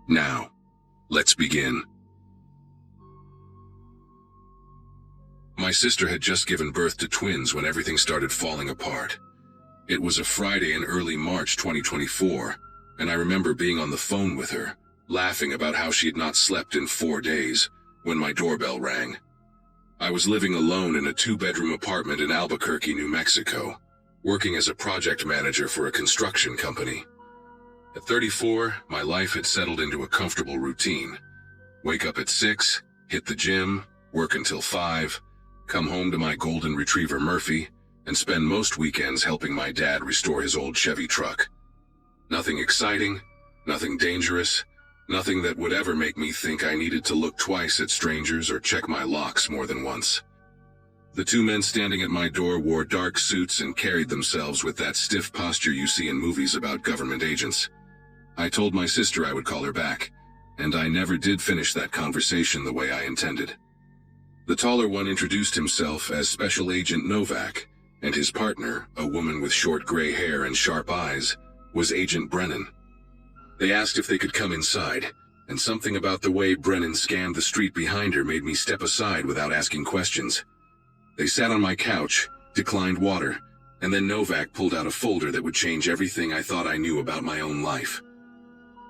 Now, let's begin. My sister had just given birth to twins when everything started falling apart. It was a Friday in early March 2024, and I remember being on the phone with her, laughing about how she had not slept in 4 days, when my doorbell rang. I was living alone in a 2-bedroom apartment in Albuquerque, New Mexico, working as a project manager for a construction company. At 34, my life had settled into a comfortable routine. Wake up at 6, hit the gym, work until 5, come home to my golden retriever Murphy, and spend most weekends helping my dad restore his old Chevy truck. Nothing exciting, nothing dangerous, nothing that would ever make me think I needed to look twice at strangers or check my locks more than once. The 2 men standing at my door wore dark suits and carried themselves with that stiff posture you see in movies about government agents. I told my sister I would call her back, and I never did finish that conversation the way I intended. The taller one introduced himself as Special Agent Novak, and his partner, a woman with short gray hair and sharp eyes, was Agent Brennan. They asked if they could come inside, and something about the way Brennan scanned the street behind her made me step aside without asking questions. They sat on my couch, declined water, and then Novak pulled out a folder that would change everything I thought I knew about my own life.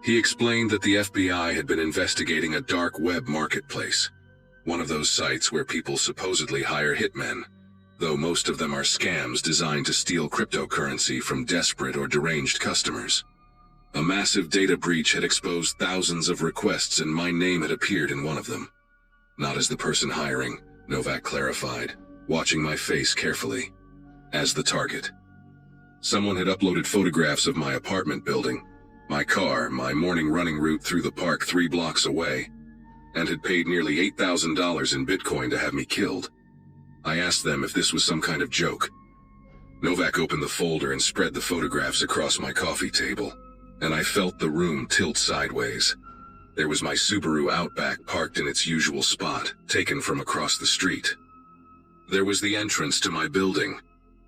He explained that the FBI had been investigating a dark web marketplace, one of those sites where people supposedly hire hitmen, though most of them are scams designed to steal cryptocurrency from desperate or deranged customers. A massive data breach had exposed thousands of requests and my name had appeared in one of them. Not as the person hiring, Novak clarified, watching my face carefully. As the target. Someone had uploaded photographs of my apartment building, my car, my morning running route through the park 3 blocks away, and had paid nearly $8,000 in Bitcoin to have me killed. I asked them if this was some kind of joke. Novak opened the folder and spread the photographs across my coffee table, and I felt the room tilt sideways. There was my Subaru Outback parked in its usual spot, taken from across the street. There was the entrance to my building,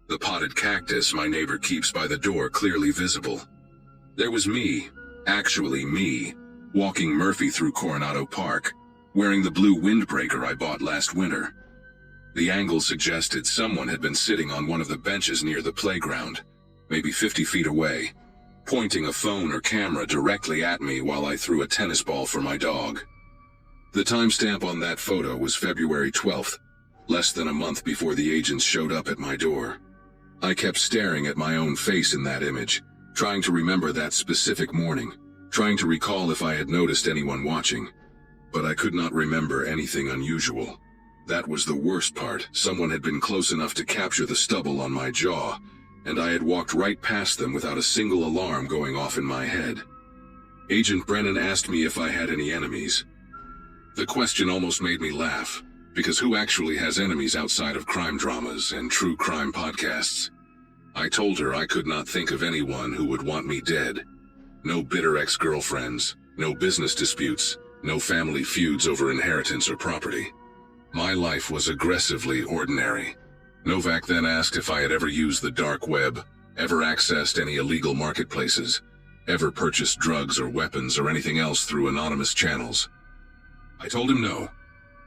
the potted cactus my neighbor keeps by the door clearly visible. There was me, actually me, walking Murphy through Coronado Park, wearing the blue windbreaker I bought last winter. The angle suggested someone had been sitting on one of the benches near the playground, maybe 50 feet away, pointing a phone or camera directly at me while I threw a tennis ball for my dog. The timestamp on that photo was February 12th, less than a month before the agents showed up at my door. I kept staring at my own face in that image, trying to remember that specific morning, trying to recall if I had noticed anyone watching. But I could not remember anything unusual. That was the worst part. Someone had been close enough to capture the stubble on my jaw, and I had walked right past them without a single alarm going off in my head. Agent Brennan asked me if I had any enemies. The question almost made me laugh, because who actually has enemies outside of crime dramas and true crime podcasts? I told her I could not think of anyone who would want me dead. No bitter ex-girlfriends, no business disputes, no family feuds over inheritance or property. My life was aggressively ordinary. Novak then asked if I had ever used the dark web, ever accessed any illegal marketplaces, ever purchased drugs or weapons or anything else through anonymous channels. I told him no.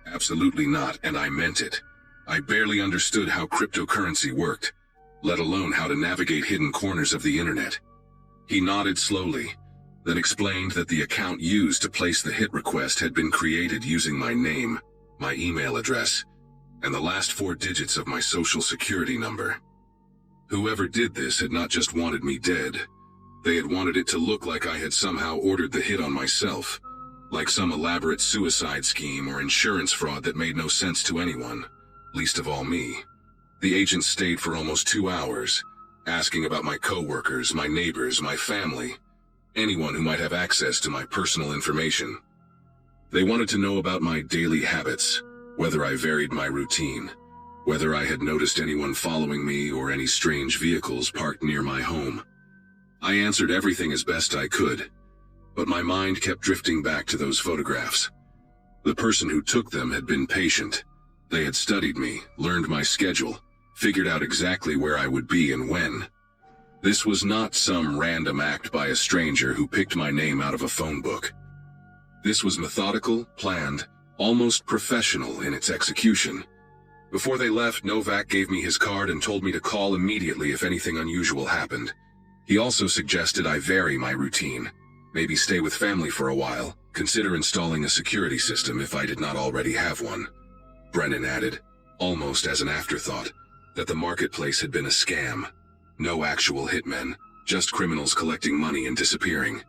Absolutely not, and I meant it. I barely understood how cryptocurrency worked, let alone how to navigate hidden corners of the internet. He nodded slowly, then explained that the account used to place the hit request had been created using my name, my email address, and the last 4 digits of my social security number. Whoever did this had not just wanted me dead. They had wanted it to look like I had somehow ordered the hit on myself, like some elaborate suicide scheme or insurance fraud that made no sense to anyone, least of all me. The agents stayed for almost 2 hours, asking about my coworkers, my neighbors, my family, anyone who might have access to my personal information. They wanted to know about my daily habits, whether I varied my routine, whether I had noticed anyone following me or any strange vehicles parked near my home. I answered everything as best I could, but my mind kept drifting back to those photographs. The person who took them had been patient. They had studied me, learned my schedule, figured out exactly where I would be and when. This was not some random act by a stranger who picked my name out of a phone book. This was methodical, planned, almost professional in its execution. Before they left, Novak gave me his card and told me to call immediately if anything unusual happened. He also suggested I vary my routine, maybe stay with family for a while, consider installing a security system if I did not already have one. Brennan added, almost as an afterthought, that the marketplace had been a scam. No actual hitmen, just criminals collecting money and disappearing.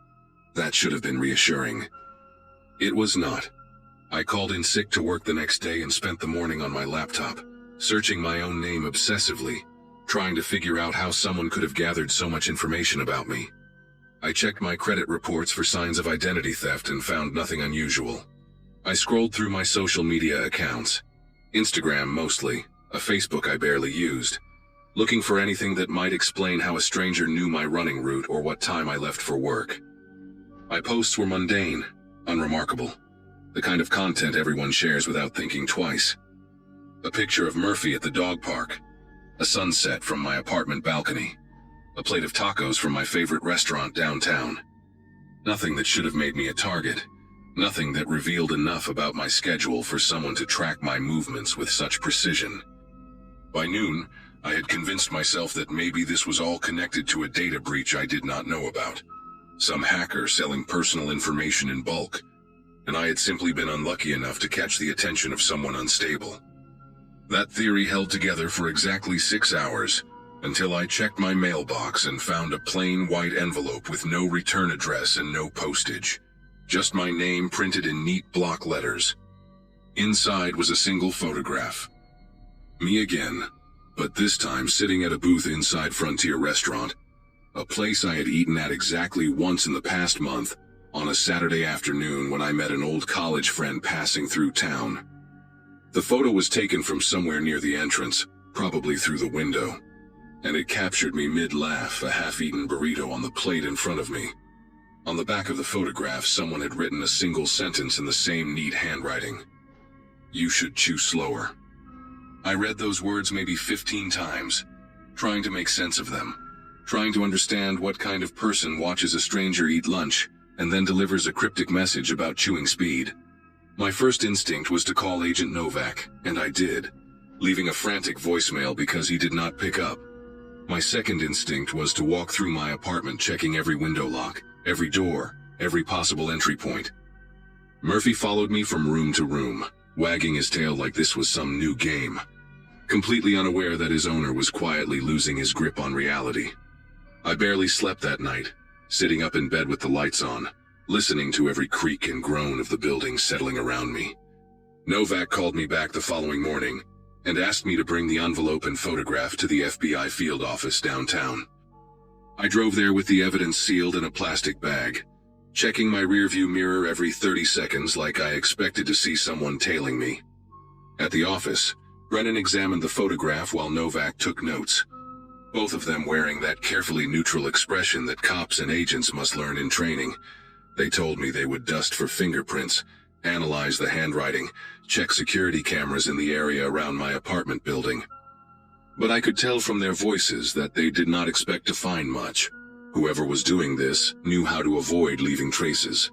That should have been reassuring. It was not. I called in sick to work the next day and spent the morning on my laptop, searching my own name obsessively, trying to figure out how someone could have gathered so much information about me. I checked my credit reports for signs of identity theft and found nothing unusual. I scrolled through my social media accounts, Instagram mostly, a Facebook I barely used, looking for anything that might explain how a stranger knew my running route or what time I left for work. My posts were mundane, unremarkable, the kind of content everyone shares without thinking twice. A picture of Murphy at the dog park, a sunset from my apartment balcony, a plate of tacos from my favorite restaurant downtown. Nothing that should have made me a target, nothing that revealed enough about my schedule for someone to track my movements with such precision. By noon, I had convinced myself that maybe this was all connected to a data breach I did not know about. Some hacker selling personal information in bulk, and I had simply been unlucky enough to catch the attention of someone unstable. That theory held together for exactly 6 hours, until I checked my mailbox and found a plain white envelope with no return address and no postage. Just my name printed in neat block letters. Inside was a single photograph. Me again, but this time sitting at a booth inside Frontier Restaurant, a place I had eaten at exactly once in the past month, on a Saturday afternoon when I met an old college friend passing through town. The photo was taken from somewhere near the entrance, probably through the window, and it captured me mid-laugh, a half-eaten burrito on the plate in front of me. On the back of the photograph, someone had written a single sentence in the same neat handwriting. "You should chew slower." I read those words maybe 15 times, trying to make sense of them, trying to understand what kind of person watches a stranger eat lunch and then delivers a cryptic message about chewing speed. My first instinct was to call Agent Novak, and I did, leaving a frantic voicemail because he did not pick up. My second instinct was to walk through my apartment checking every window lock, every door, every possible entry point. Murphy followed me from room to room, wagging his tail like this was some new game, completely unaware that his owner was quietly losing his grip on reality. I barely slept that night, sitting up in bed with the lights on, listening to every creak and groan of the building settling around me. Novak called me back the following morning and asked me to bring the envelope and photograph to the FBI field office downtown. I drove there with the evidence sealed in a plastic bag, checking my rearview mirror every 30 seconds like I expected to see someone tailing me. At the office, Brennan examined the photograph while Novak took notes, both of them wearing that carefully neutral expression that cops and agents must learn in training. They told me they would dust for fingerprints, analyze the handwriting, check security cameras in the area around my apartment building. But I could tell from their voices that they did not expect to find much. Whoever was doing this knew how to avoid leaving traces.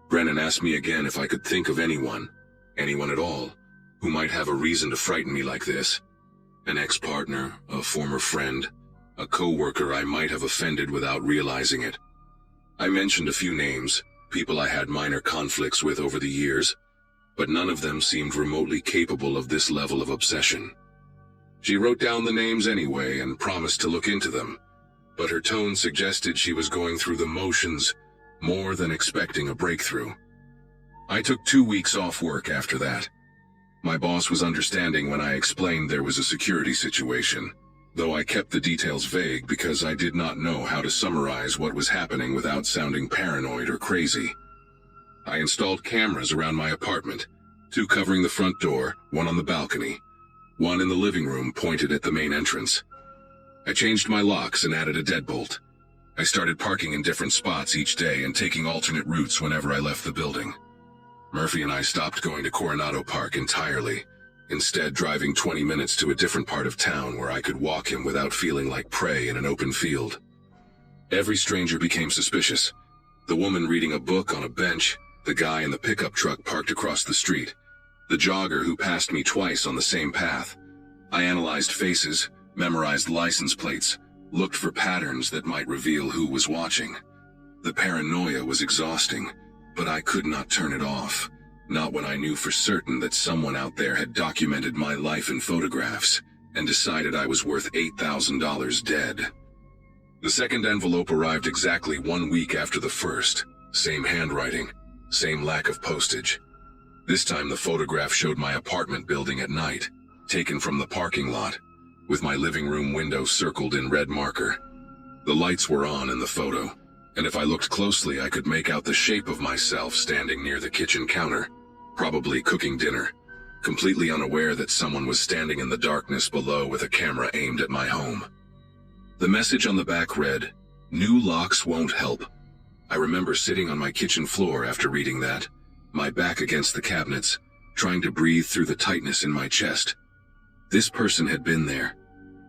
Brennan asked me again if I could think of anyone at all, who might have a reason to frighten me like this. An ex-partner, a former friend, a co-worker I might have offended without realizing it. I mentioned a few names, people I had minor conflicts with over the years, but none of them seemed remotely capable of this level of obsession. She wrote down the names anyway and promised to look into them, but her tone suggested she was going through the motions more than expecting a breakthrough. I took 2 weeks off work after that. My boss was understanding when I explained there was a security situation, though I kept the details vague because I did not know how to summarize what was happening without sounding paranoid or crazy. I installed cameras around my apartment, 2 covering the front door, 1 on the balcony, 1 in the living room pointed at the main entrance. I changed my locks and added a deadbolt. I started parking in different spots each day and taking alternate routes whenever I left the building. Murphy and I stopped going to Coronado Park entirely, instead driving 20 minutes to a different part of town where I could walk him without feeling like prey in an open field. Every stranger became suspicious. The woman reading a book on a bench, the guy in the pickup truck parked across the street, the jogger who passed me twice on the same path. I analyzed faces, memorized license plates, looked for patterns that might reveal who was watching. The paranoia was exhausting, but I could not turn it off. Not when I knew for certain that someone out there had documented my life in photographs and decided I was worth $8,000 dead. The second envelope arrived exactly 1 week after the first. Same handwriting, same lack of postage. This time the photograph showed my apartment building at night, taken from the parking lot, with my living room window circled in red marker. The lights were on in the photo, and if I looked closely I could make out the shape of myself standing near the kitchen counter, probably cooking dinner, completely unaware that someone was standing in the darkness below with a camera aimed at my home. The message on the back read, "New locks won't help." I remember sitting on my kitchen floor after reading that, my back against the cabinets, trying to breathe through the tightness in my chest. This person had been there.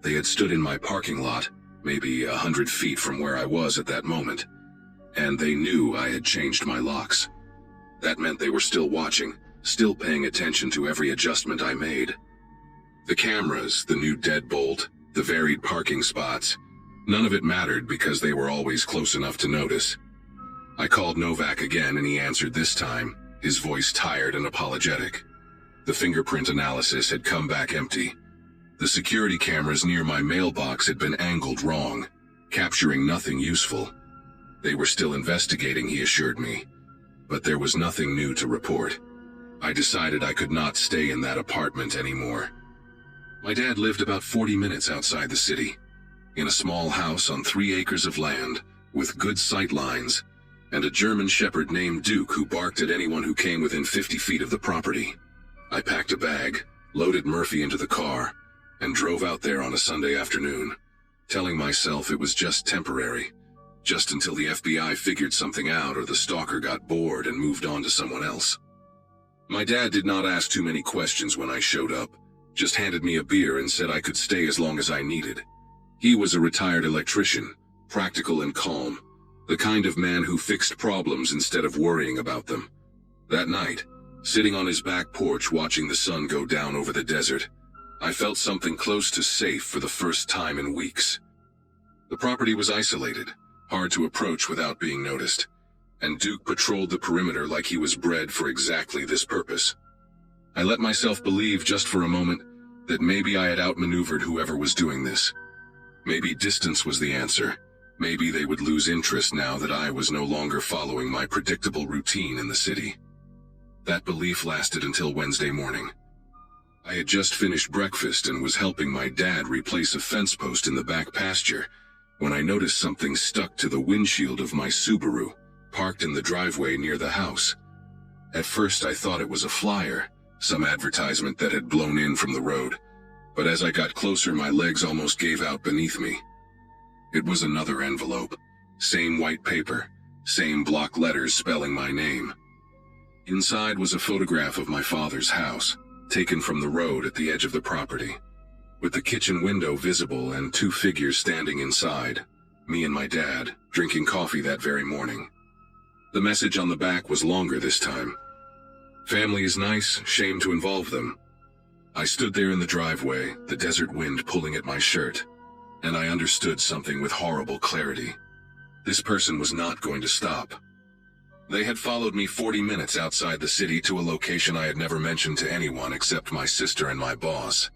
They had stood in my parking lot, maybe 100 feet from where I was at that moment, and they knew I had changed my locks. That meant they were still watching, still paying attention to every adjustment I made. The cameras, the new deadbolt, the varied parking spots, none of it mattered because they were always close enough to notice. I called Novak again and he answered this time, his voice tired and apologetic. The fingerprint analysis had come back empty. The security cameras near my mailbox had been angled wrong, capturing nothing useful. They were still investigating, he assured me, but there was nothing new to report. I decided I could not stay in that apartment anymore. My dad lived about 40 minutes outside the city, in a small house on 3 acres of land, with good sight lines, and a German shepherd named Duke who barked at anyone who came within 50 feet of the property. I packed a bag, loaded Murphy into the car, and drove out there on a Sunday afternoon, telling myself it was just temporary, just until the FBI figured something out or the stalker got bored and moved on to someone else. My dad did not ask too many questions when I showed up, just handed me a beer and said I could stay as long as I needed. He was a retired electrician, practical and calm, the kind of man who fixed problems instead of worrying about them. That night, sitting on his back porch watching the sun go down over the desert, I felt something close to safe for the first time in weeks. The property was isolated, hard to approach without being noticed, and Duke patrolled the perimeter like he was bred for exactly this purpose. I let myself believe just for a moment that maybe I had outmaneuvered whoever was doing this. Maybe distance was the answer. Maybe they would lose interest now that I was no longer following my predictable routine in the city. That belief lasted until Wednesday morning. I had just finished breakfast and was helping my dad replace a fence post in the back pasture when I noticed something stuck to the windshield of my Subaru, parked in the driveway near the house. At first I thought it was a flyer, some advertisement that had blown in from the road, but as I got closer my legs almost gave out beneath me. It was another envelope, same white paper, same block letters spelling my name. Inside was a photograph of my father's house, taken from the road at the edge of the property, with the kitchen window visible and 2 figures standing inside, me and my dad, drinking coffee that very morning. The message on the back was longer this time. Family is nice, shame to involve them. I stood there in the driveway, the desert wind pulling at my shirt, and I understood something with horrible clarity. This person was not going to stop. They had followed me 40 minutes outside the city to a location I had never mentioned to anyone except my sister and my boss.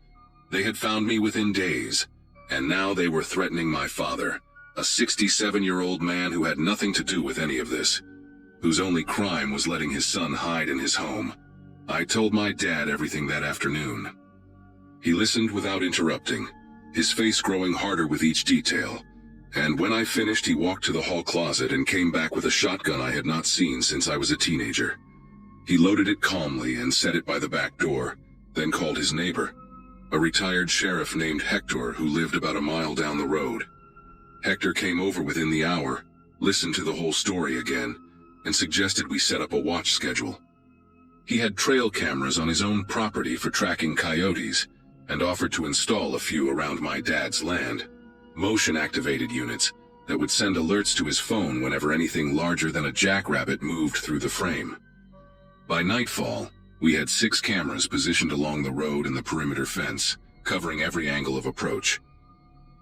They had found me within days, and now they were threatening my father, a 67-year-old man who had nothing to do with any of this, whose only crime was letting his son hide in his home. I told my dad everything that afternoon. He listened without interrupting, his face growing harder with each detail, and when I finished he walked to the hall closet and came back with a shotgun I had not seen since I was a teenager. He loaded it calmly and set it by the back door, then called his neighbor, a retired sheriff named Hector who lived about a mile down the road. Hector came over within the hour, listened to the whole story again, and suggested we set up a watch schedule. He had trail cameras on his own property for tracking coyotes, and offered to install a few around my dad's land, motion-activated units that would send alerts to his phone whenever anything larger than a jackrabbit moved through the frame. By nightfall, we had 6 cameras positioned along the road and the perimeter fence, covering every angle of approach.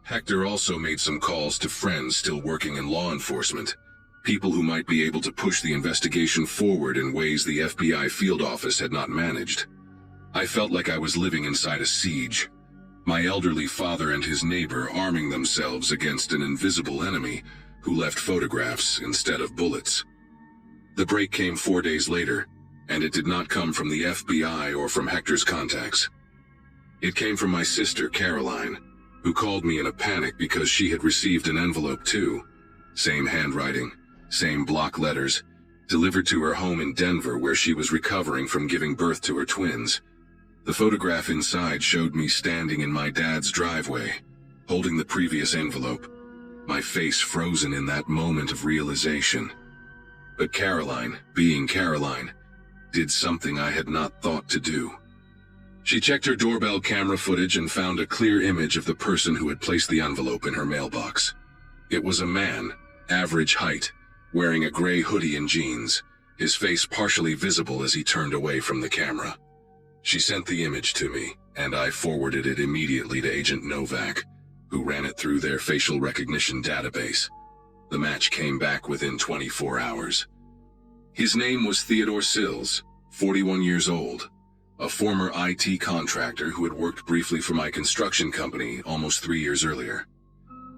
Hector also made some calls to friends still working in law enforcement, people who might be able to push the investigation forward in ways the FBI field office had not managed. I felt like I was living inside a siege. My elderly father and his neighbor arming themselves against an invisible enemy who left photographs instead of bullets. The break came 4 days later, and it did not come from the FBI or from Hector's contacts. It came from my sister, Caroline, who called me in a panic because she had received an envelope too. Same handwriting, same block letters, delivered to her home in Denver where she was recovering from giving birth to her twins. The photograph inside showed me standing in my dad's driveway, holding the previous envelope, my face frozen in that moment of realization. But Caroline, being Caroline, did something I had not thought to do. She checked her doorbell camera footage and found a clear image of the person who had placed the envelope in her mailbox. It was a man, average height, wearing a gray hoodie and jeans, his face partially visible as he turned away from the camera. She sent the image to me, and I forwarded it immediately to Agent Novak, who ran it through their facial recognition database. The match came back within 24 hours. His name was Theodore Sills, 41 years old, a former IT contractor who had worked briefly for my construction company almost 3 years earlier.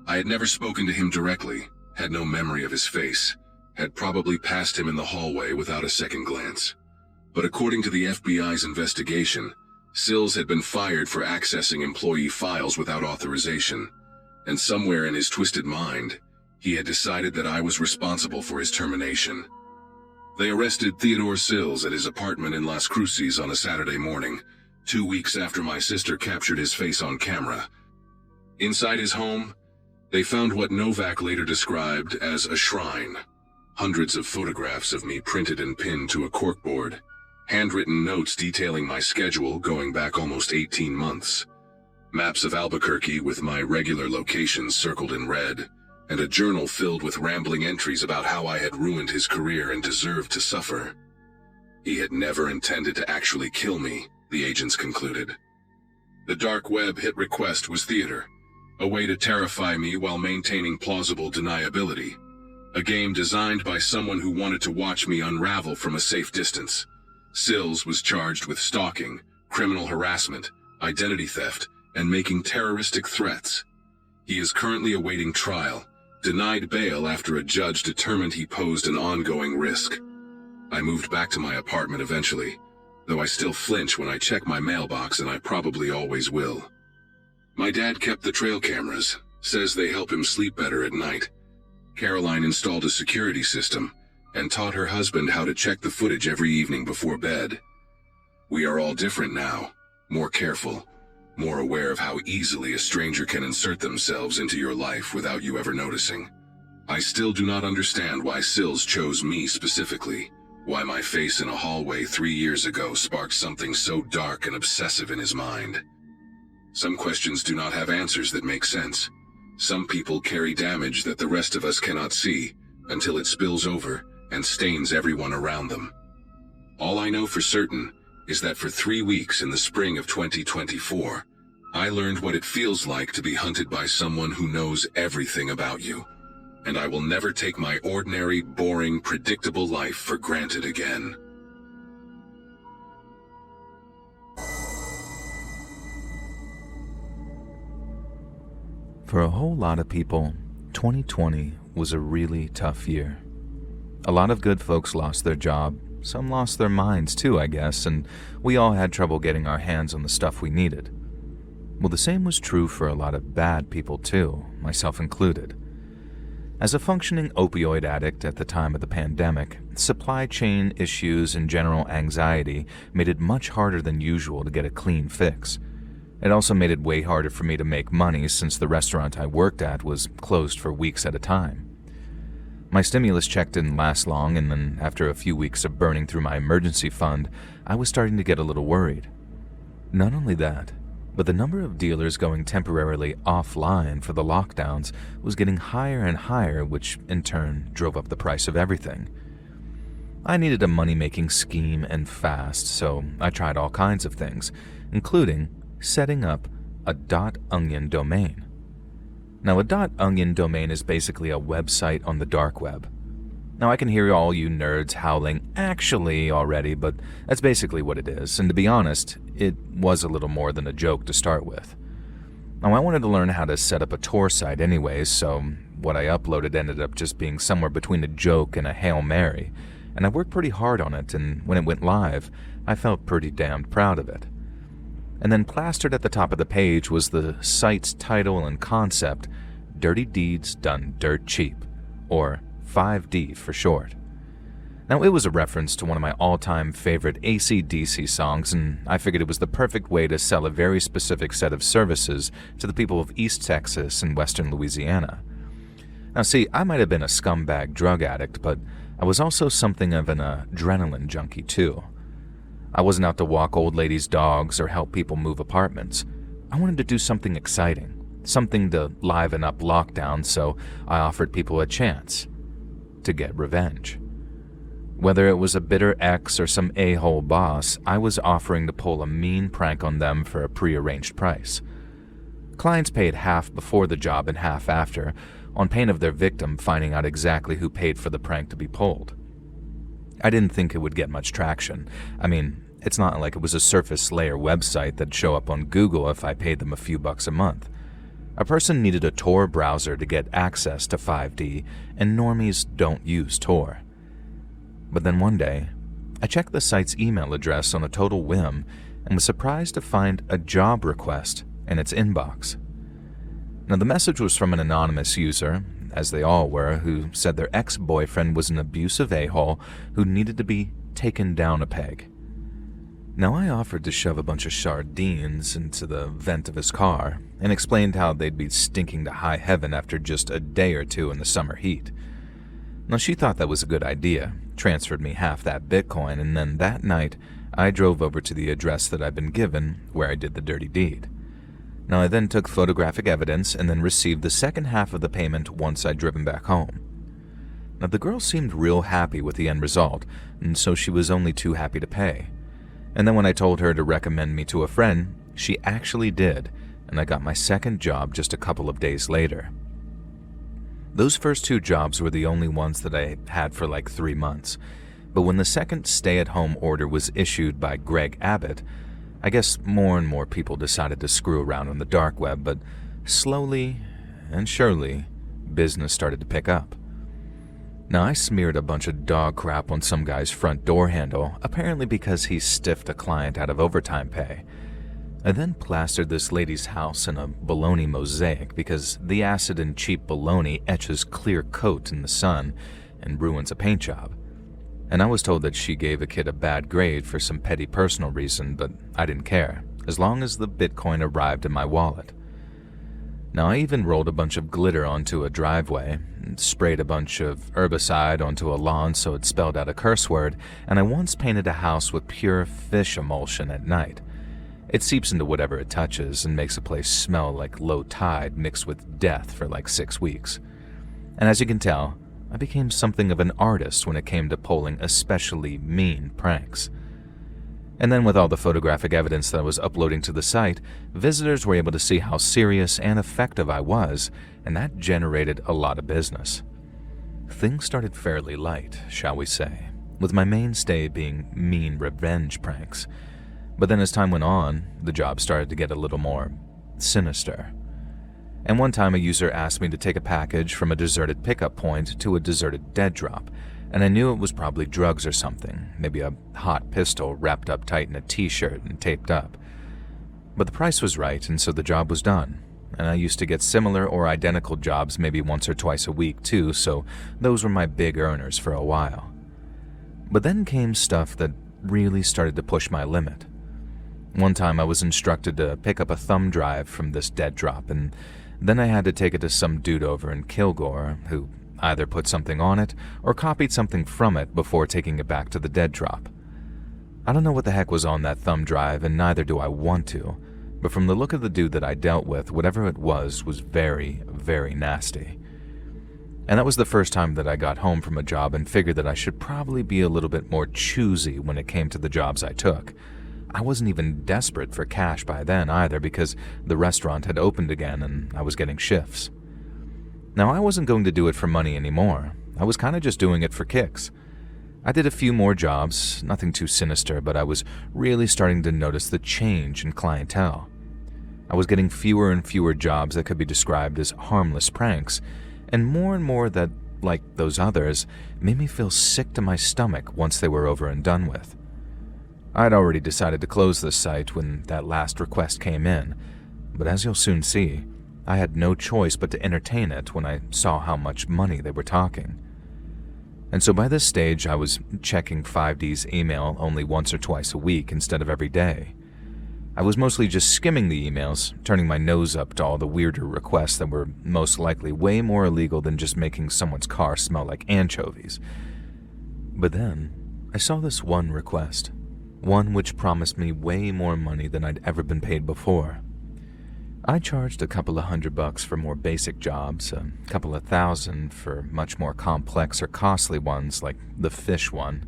I had never spoken to him directly, had no memory of his face, had probably passed him in the hallway without a second glance. But according to the FBI's investigation, Sills had been fired for accessing employee files without authorization, and somewhere in his twisted mind, he had decided that I was responsible for his termination. They arrested Theodore Sills at his apartment in Las Cruces on a Saturday morning, 2 weeks after my sister captured his face on camera. Inside his home, they found what Novak later described as a shrine. Hundreds of photographs of me printed and pinned to a corkboard, handwritten notes detailing my schedule going back almost 18 months, maps of Albuquerque with my regular locations circled in red, and a journal filled with rambling entries about how I had ruined his career and deserved to suffer. He had never intended to actually kill me, the agents concluded. The dark web hit request was theater, a way to terrify me while maintaining plausible deniability, a game designed by someone who wanted to watch me unravel from a safe distance. Sills was charged with stalking, criminal harassment, identity theft, and making terroristic threats. He is currently awaiting trial, denied bail after a judge determined he posed an ongoing risk. I moved back to my apartment eventually, though I still flinch when I check my mailbox, and I probably always will. My dad kept the trail cameras, says they help him sleep better at night. Caroline installed a security system and taught her husband how to check the footage every evening before bed. We are all different now, more careful, more aware of how easily a stranger can insert themselves into your life without you ever noticing. I still do not understand why Sills chose me specifically, why my face in a hallway 3 years ago sparked something so dark and obsessive in his mind. Some questions do not have answers that make sense. Some people carry damage that the rest of us cannot see until it spills over and stains everyone around them. All I know for certain is that for 3 weeks in the spring of 2024, I learned what it feels like to be hunted by someone who knows everything about you, and I will never take my ordinary, boring, predictable life for granted again. For a whole lot of people, 2020 was a really tough year. A lot of good folks lost their job, some lost their minds too, I guess, and we all had trouble getting our hands on the stuff we needed. Well, the same was true for a lot of bad people too, myself included. As a functioning opioid addict at the time of the pandemic, supply chain issues and general anxiety made it much harder than usual to get a clean fix. It also made it way harder for me to make money since the restaurant I worked at was closed for weeks at a time. My stimulus check didn't last long, and then after a few weeks of burning through my emergency fund, I was starting to get a little worried. Not only that, but the number of dealers going temporarily offline for the lockdowns was getting higher and higher, which in turn drove up the price of everything. I needed a money-making scheme and fast, so I tried all kinds of things, including setting up a .onion domain. Now, a .onion domain is basically a website on the dark web. Now, I can hear all you nerds howling, actually, already, but that's basically what it is, and to be honest, it was a little more than a joke to start with. Now, I wanted to learn how to set up a Tor site anyways, so what I uploaded ended up just being somewhere between a joke and a Hail Mary, and I worked pretty hard on it, and when it went live, I felt pretty damned proud of it. And then plastered at the top of the page was the site's title and concept, Dirty Deeds Done Dirt Cheap, or 5D for short. Now, it was a reference to one of my all-time favorite AC/DC songs, and I figured it was the perfect way to sell a very specific set of services to the people of East Texas and Western Louisiana. Now, see, I might have been a scumbag drug addict, but I was also something of an adrenaline junkie, too. I wasn't out to walk old ladies' dogs or help people move apartments. I wanted to do something exciting, something to liven up lockdown, so I offered people a chance to get revenge. Whether it was a bitter ex or some a-hole boss, I was offering to pull a mean prank on them for a pre-arranged price. Clients paid half before the job and half after, on pain of their victim finding out exactly who paid for the prank to be pulled. I didn't think it would get much traction. I mean, it's not like it was a surface layer website that'd show up on Google if I paid them a few bucks a month. A person needed a Tor browser to get access to 5D, and normies don't use Tor. But then one day, I checked the site's email address on a total whim and was surprised to find a job request in its inbox. Now, the message was from an anonymous user, as they all were, who said their ex-boyfriend was an abusive a-hole who needed to be taken down a peg. Now, I offered to shove a bunch of sardines into the vent of his car and explained how they'd be stinking to high heaven after just a day or two in the summer heat. Now, she thought that was a good idea, transferred me half that Bitcoin, and then that night, I drove over to the address that I'd been given where I did the dirty deed. Now, I then took photographic evidence and then received the second half of the payment once I'd driven back home. Now, the girl seemed real happy with the end result, and so she was only too happy to pay. And then when I told her to recommend me to a friend, she actually did, and I got my second job just a couple of days later. Those first two jobs were the only ones that I had for like 3 months, but when the second stay-at-home order was issued by Greg Abbott, I guess more and more people decided to screw around on the dark web, but slowly and surely, business started to pick up. Now, I smeared a bunch of dog crap on some guy's front door handle, apparently because he stiffed a client out of overtime pay. I then plastered this lady's house in a bologna mosaic because the acid in cheap bologna etches clear coat in the sun and ruins a paint job. And I was told that she gave a kid a bad grade for some petty personal reason, but I didn't care, as long as the Bitcoin arrived in my wallet. Now, I even rolled a bunch of glitter onto a driveway, and sprayed a bunch of herbicide onto a lawn so it spelled out a curse word, and I once painted a house with pure fish emulsion at night. It seeps into whatever it touches and makes a place smell like low tide mixed with death for like 6 weeks. And as you can tell, I became something of an artist when it came to pulling especially mean pranks. And then with all the photographic evidence that I was uploading to the site, visitors were able to see how serious and effective I was, and that generated a lot of business. Things started fairly light, shall we say, with my mainstay being mean revenge pranks. But then as time went on, the job started to get a little more sinister. And one time a user asked me to take a package from a deserted pickup point to a deserted dead drop, and I knew it was probably drugs or something, maybe a hot pistol wrapped up tight in a t-shirt and taped up. But the price was right, and so the job was done. And I used to get similar or identical jobs maybe once or twice a week too, so those were my big earners for a while. But then came stuff that really started to push my limit. One time I was instructed to pick up a thumb drive from this dead drop, and then I had to take it to some dude over in Kilgore who either put something on it or copied something from it before taking it back to the dead drop. I don't know what the heck was on that thumb drive, and neither do I want to, but from the look of the dude that I dealt with, whatever it was very, very nasty. And that was the first time that I got home from a job and figured that I should probably be a little bit more choosy when it came to the jobs I took. I wasn't even desperate for cash by then either, because the restaurant had opened again and I was getting shifts. Now, I wasn't going to do it for money anymore. I was kind of just doing it for kicks. I did a few more jobs, nothing too sinister, but I was really starting to notice the change in clientele. I was getting fewer and fewer jobs that could be described as harmless pranks, and more that, like those others, made me feel sick to my stomach once they were over and done with. I'd already decided to close this site when that last request came in, but as you'll soon see, I had no choice but to entertain it when I saw how much money they were talking. And so by this stage, I was checking 5D's email only once or twice a week instead of every day. I was mostly just skimming the emails, turning my nose up to all the weirder requests that were most likely way more illegal than just making someone's car smell like anchovies. But then, I saw this one request, one which promised me way more money than I'd ever been paid before. I charged a couple of $100 for more basic jobs, a couple of $1,000 for much more complex or costly ones like the fish one,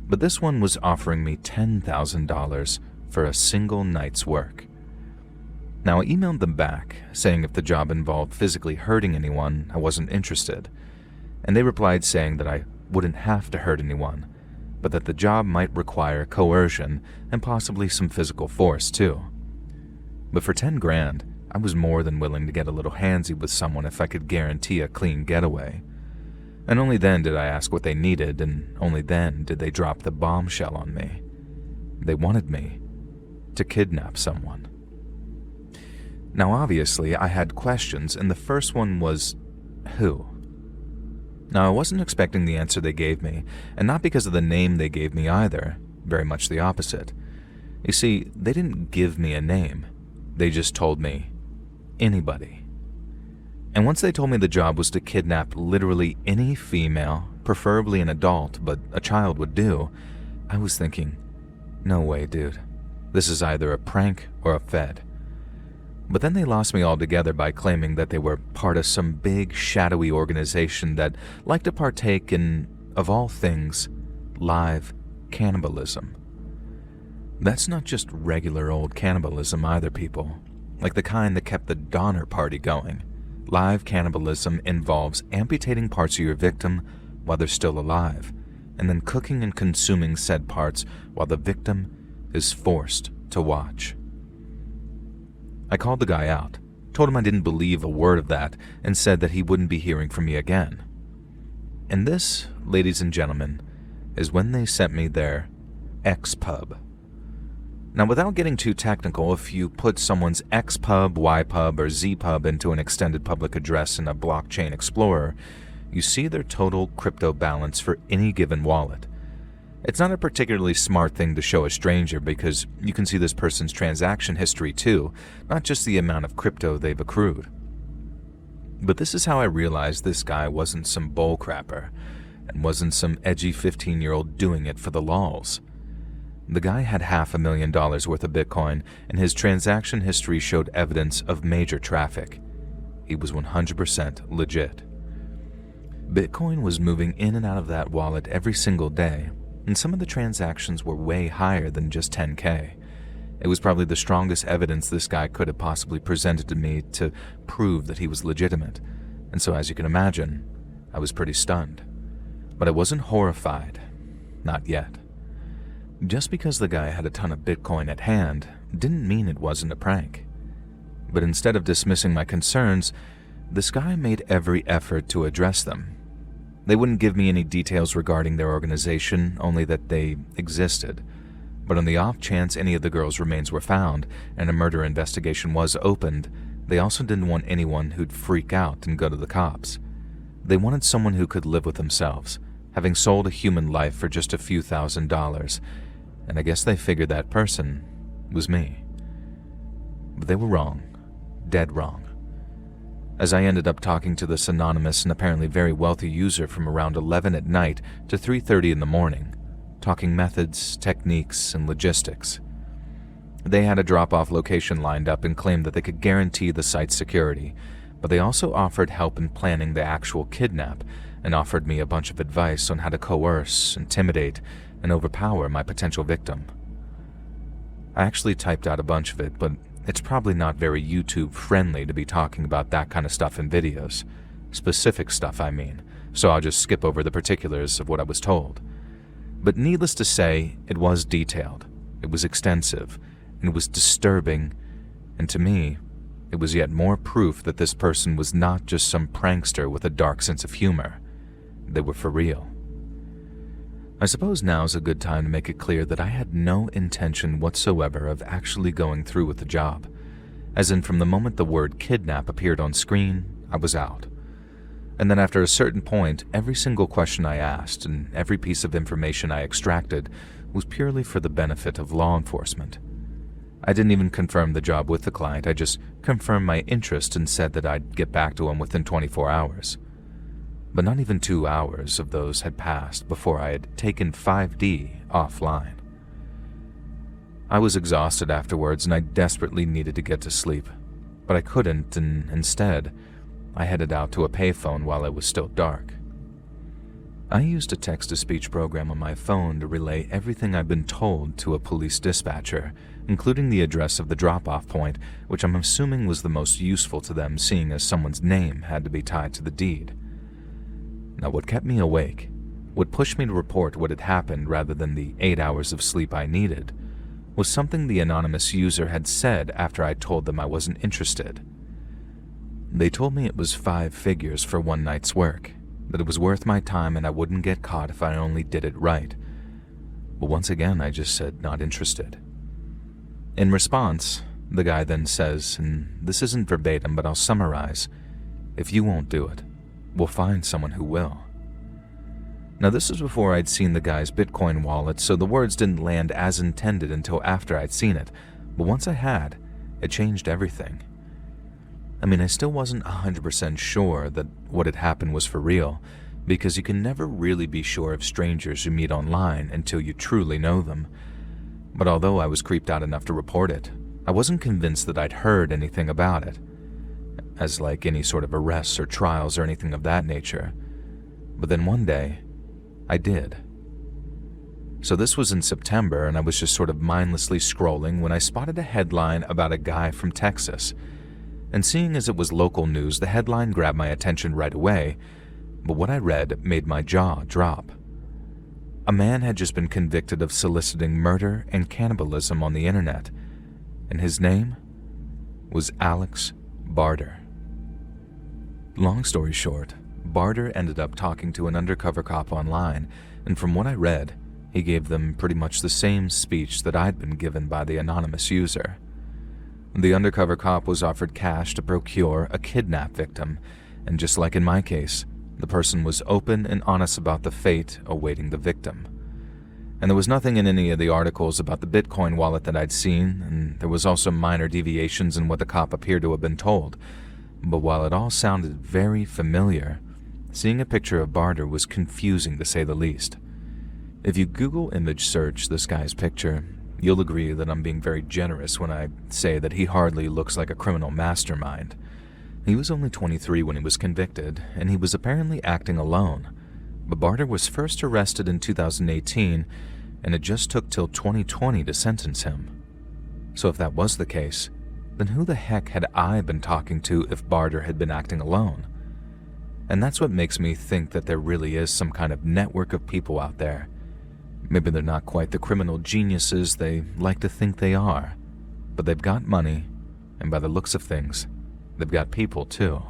but this one was offering me $10,000 for a single night's work. Now, I emailed them back, saying if the job involved physically hurting anyone, I wasn't interested, and they replied saying that I wouldn't have to hurt anyone, but that the job might require coercion and possibly some physical force too. But for $10,000, I was more than willing to get a little handsy with someone if I could guarantee a clean getaway. And only then did I ask what they needed, and only then did they drop the bombshell on me. They wanted me to kidnap someone. Now, obviously, I had questions, and the first one was, who? Now, I wasn't expecting the answer they gave me, and not because of the name they gave me either, very much the opposite. You see, they didn't give me a name. They just told me, anybody. And once they told me the job was to kidnap literally any female, preferably an adult, but a child would do, I was thinking, no way, dude. This is either a prank or a fed. But then they lost me altogether by claiming that they were part of some big, shadowy organization that liked to partake in, of all things, live cannibalism. That's not just regular old cannibalism either, people. Like the kind that kept the Donner Party going. Live cannibalism involves amputating parts of your victim while they're still alive, and then cooking and consuming said parts while the victim is forced to watch. I called the guy out, told him I didn't believe a word of that, and said that he wouldn't be hearing from me again. And this, ladies and gentlemen, is when they sent me their X-Pub. Now, without getting too technical, if you put someone's X-Pub, Y-Pub, or Z-Pub into an extended public address in a blockchain explorer, you see their total crypto balance for any given wallet. It's not a particularly smart thing to show a stranger because you can see this person's transaction history too, not just the amount of crypto they've accrued. But this is how I realized this guy wasn't some bullcrapper and wasn't some edgy 15-year-old doing it for the lols. The guy had $500,000 worth of Bitcoin, and his transaction history showed evidence of major traffic. He was 100% legit. Bitcoin was moving in and out of that wallet every single day, and some of the transactions were way higher than just 10K. It was probably the strongest evidence this guy could have possibly presented to me to prove that he was legitimate, and so as you can imagine, I was pretty stunned. But I wasn't horrified. Not yet. Just because the guy had a ton of Bitcoin at hand didn't mean it wasn't a prank. But instead of dismissing my concerns, this guy made every effort to address them. They wouldn't give me any details regarding their organization, only that they existed. But on the off chance any of the girls' remains were found and a murder investigation was opened, they also didn't want anyone who'd freak out and go to the cops. They wanted someone who could live with themselves, having sold a human life for just a few $1,000s, and I guess they figured that person was me. But they were wrong. Dead wrong. As I ended up talking to this anonymous and apparently very wealthy user from around 11 at night to 3:30 in the morning, talking methods, techniques, and logistics. They had a drop-off location lined up and claimed that they could guarantee the site's security, but they also offered help in planning the actual kidnap and offered me a bunch of advice on how to coerce, intimidate, and overpower my potential victim. I actually typed out a bunch of it, but it's probably not very YouTube-friendly to be talking about that kind of stuff in videos. Specific stuff, I mean, so I'll just skip over the particulars of what I was told. But needless to say, it was detailed, it was extensive, and it was disturbing, and to me, it was yet more proof that this person was not just some prankster with a dark sense of humor. They were for real. I suppose now's a good time to make it clear that I had no intention whatsoever of actually going through with the job. As in, from the moment the word kidnap appeared on screen, I was out. And then after a certain point, every single question I asked and every piece of information I extracted was purely for the benefit of law enforcement. I didn't even confirm the job with the client, I just confirmed my interest and said that I'd get back to him within 24 hours. But not even 2 hours of those had passed before I had taken 5D offline. I was exhausted afterwards and I desperately needed to get to sleep, but I couldn't, and instead, I headed out to a payphone while it was still dark. I used a text-to-speech program on my phone to relay everything I'd been told to a police dispatcher, including the address of the drop-off point, which I'm assuming was the most useful to them, seeing as someone's name had to be tied to the deed. Now, what kept me awake, what pushed me to report what had happened rather than the 8 hours of sleep I needed, was something the anonymous user had said after I told them I wasn't interested. They told me it was 5 figures for one night's work, that it was worth my time and I wouldn't get caught if I only did it right. But once again, I just said not interested. In response, the guy then says, and this isn't verbatim, but I'll summarize, "If you won't do it, we'll find someone who will." Now, this was before I'd seen the guy's Bitcoin wallet, so the words didn't land as intended until after I'd seen it, but once I had, it changed everything. I mean, I still wasn't 100% sure that what had happened was for real, because you can never really be sure of strangers you meet online until you truly know them. But although I was creeped out enough to report it, I wasn't convinced that I'd heard anything about it, as like any sort of arrests or trials or anything of that nature. But then one day, I did. So this was in September, and I was just sort of mindlessly scrolling when I spotted a headline about a guy from Texas. And seeing as it was local news, the headline grabbed my attention right away, but what I read made my jaw drop. A man had just been convicted of soliciting murder and cannibalism on the internet, and his name was Alex Barter. Long story short, Barter ended up talking to an undercover cop online, and from what I read, he gave them pretty much the same speech that I'd been given by the anonymous user. The undercover cop was offered cash to procure a kidnap victim, and just like in my case, the person was open and honest about the fate awaiting the victim. And there was nothing in any of the articles about the Bitcoin wallet that I'd seen, and there was also minor deviations in what the cop appeared to have been told. But while it all sounded very familiar, seeing a picture of Barter was confusing to say the least. If you Google image search this guy's picture, you'll agree that I'm being very generous when I say that he hardly looks like a criminal mastermind. He was only 23 when he was convicted, and he was apparently acting alone. But Barter was first arrested in 2018, and it just took till 2020 to sentence him. So if that was the case, then who the heck had I been talking to if Barter had been acting alone? And that's what makes me think that there really is some kind of network of people out there. Maybe they're not quite the criminal geniuses they like to think they are, but they've got money, and by the looks of things, they've got people too.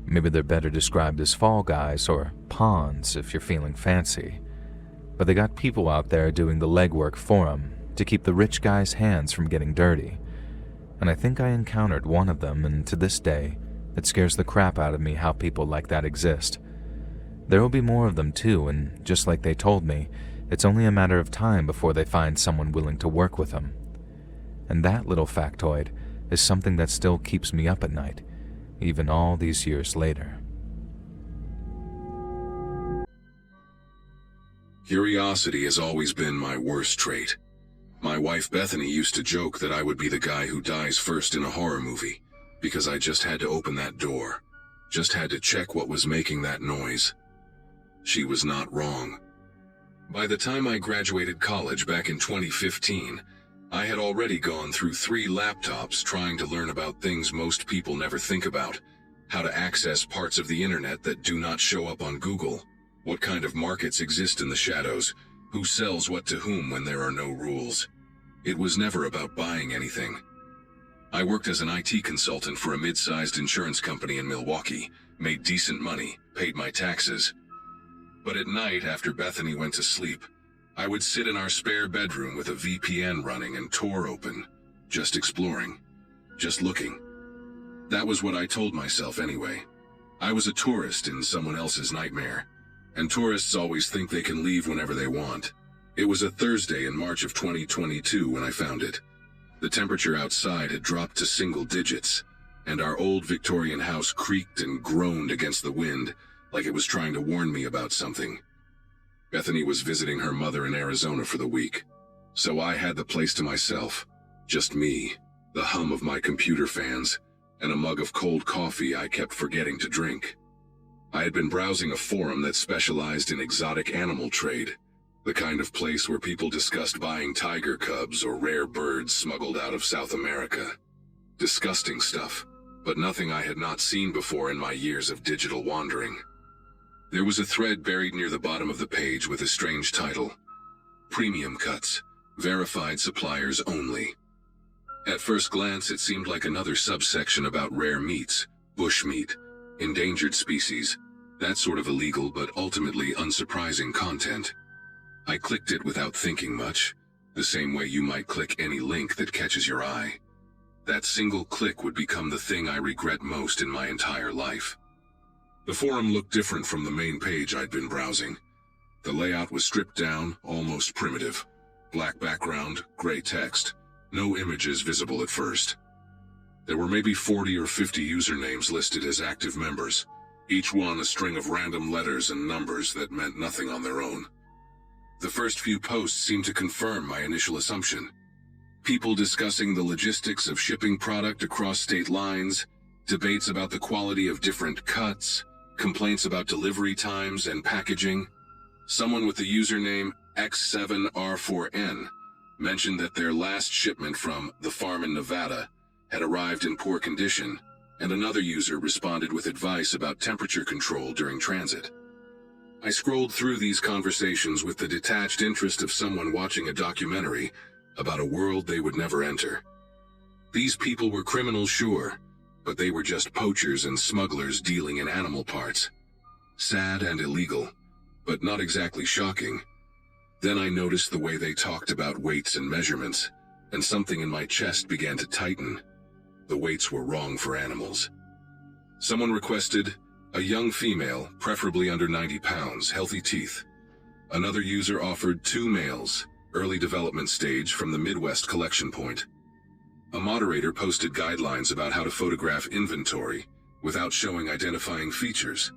Maybe they're better described as fall guys or pawns if you're feeling fancy, but they got people out there doing the legwork for them to keep the rich guy's hands from getting dirty. And I think I encountered one of them, and to this day, it scares the crap out of me how people like that exist. There will be more of them too, and just like they told me, it's only a matter of time before they find someone willing to work with them. And that little factoid is something that still keeps me up at night, even all these years later. Curiosity has always been my worst trait. My wife Bethany used to joke that I would be the guy who dies first in a horror movie. because I just had to open that door, just had to check what was making that noise. She was not wrong. By the time I graduated college back in 2015, I had already gone through 3 laptops trying to learn about things most people never think about: how to access parts of the internet that do not show up on Google, what kind of markets exist in the shadows, who sells what to whom when there are no rules. It was never about buying anything. I worked as an IT consultant for a mid-sized insurance company in Milwaukee, made decent money, paid my taxes. But at night, after Bethany went to sleep, I would sit in our spare bedroom with a VPN running and Tor open, just exploring, just looking. That was what I told myself anyway. I was a tourist in someone else's nightmare, and tourists always think they can leave whenever they want. It was a Thursday in March of 2022 when I found it. The temperature outside had dropped to single digits, and our old Victorian house creaked and groaned against the wind like it was trying to warn me about something. Bethany was visiting her mother in Arizona for the week, so I had the place to myself. Just me, the hum of my computer fans, and a mug of cold coffee I kept forgetting to drink. I had been browsing a forum that specialized in exotic animal trade, the kind of place where people discussed buying tiger cubs or rare birds smuggled out of South America. Disgusting stuff, but nothing I had not seen before in my years of digital wandering. There was a thread buried near the bottom of the page with a strange title: Premium Cuts, Verified Suppliers Only. At first glance, it seemed like another subsection about rare meats, bushmeat, endangered species, that sort of illegal but ultimately unsurprising content. I clicked it without thinking much, the same way you might click any link that catches your eye. That single click would become the thing I regret most in my entire life. The forum looked different from the main page I'd been browsing. The layout was stripped down, almost primitive. Black background, gray text, no images visible at first. There were maybe 40 or 50 usernames listed as active members, each one a string of random letters and numbers that meant nothing on their own. The first few posts seemed to confirm my initial assumption. People discussing the logistics of shipping product across state lines, debates about the quality of different cuts, complaints about delivery times and packaging. Someone with the username X7R4N mentioned that their last shipment from the farm in Nevada had arrived in poor condition, and another user responded with advice about temperature control during transit. I scrolled through these conversations with the detached interest of someone watching a documentary about a world they would never enter. These people were criminals, sure, but they were just poachers and smugglers dealing in animal parts. Sad and illegal, but not exactly shocking. Then I noticed the way they talked about weights and measurements, and something in my chest began to tighten. The weights were wrong for animals. Someone requested a young female, preferably under 90 pounds, healthy teeth. Another user offered 2 males, early development stage from the Midwest collection point. A moderator posted guidelines about how to photograph inventory without showing identifying features,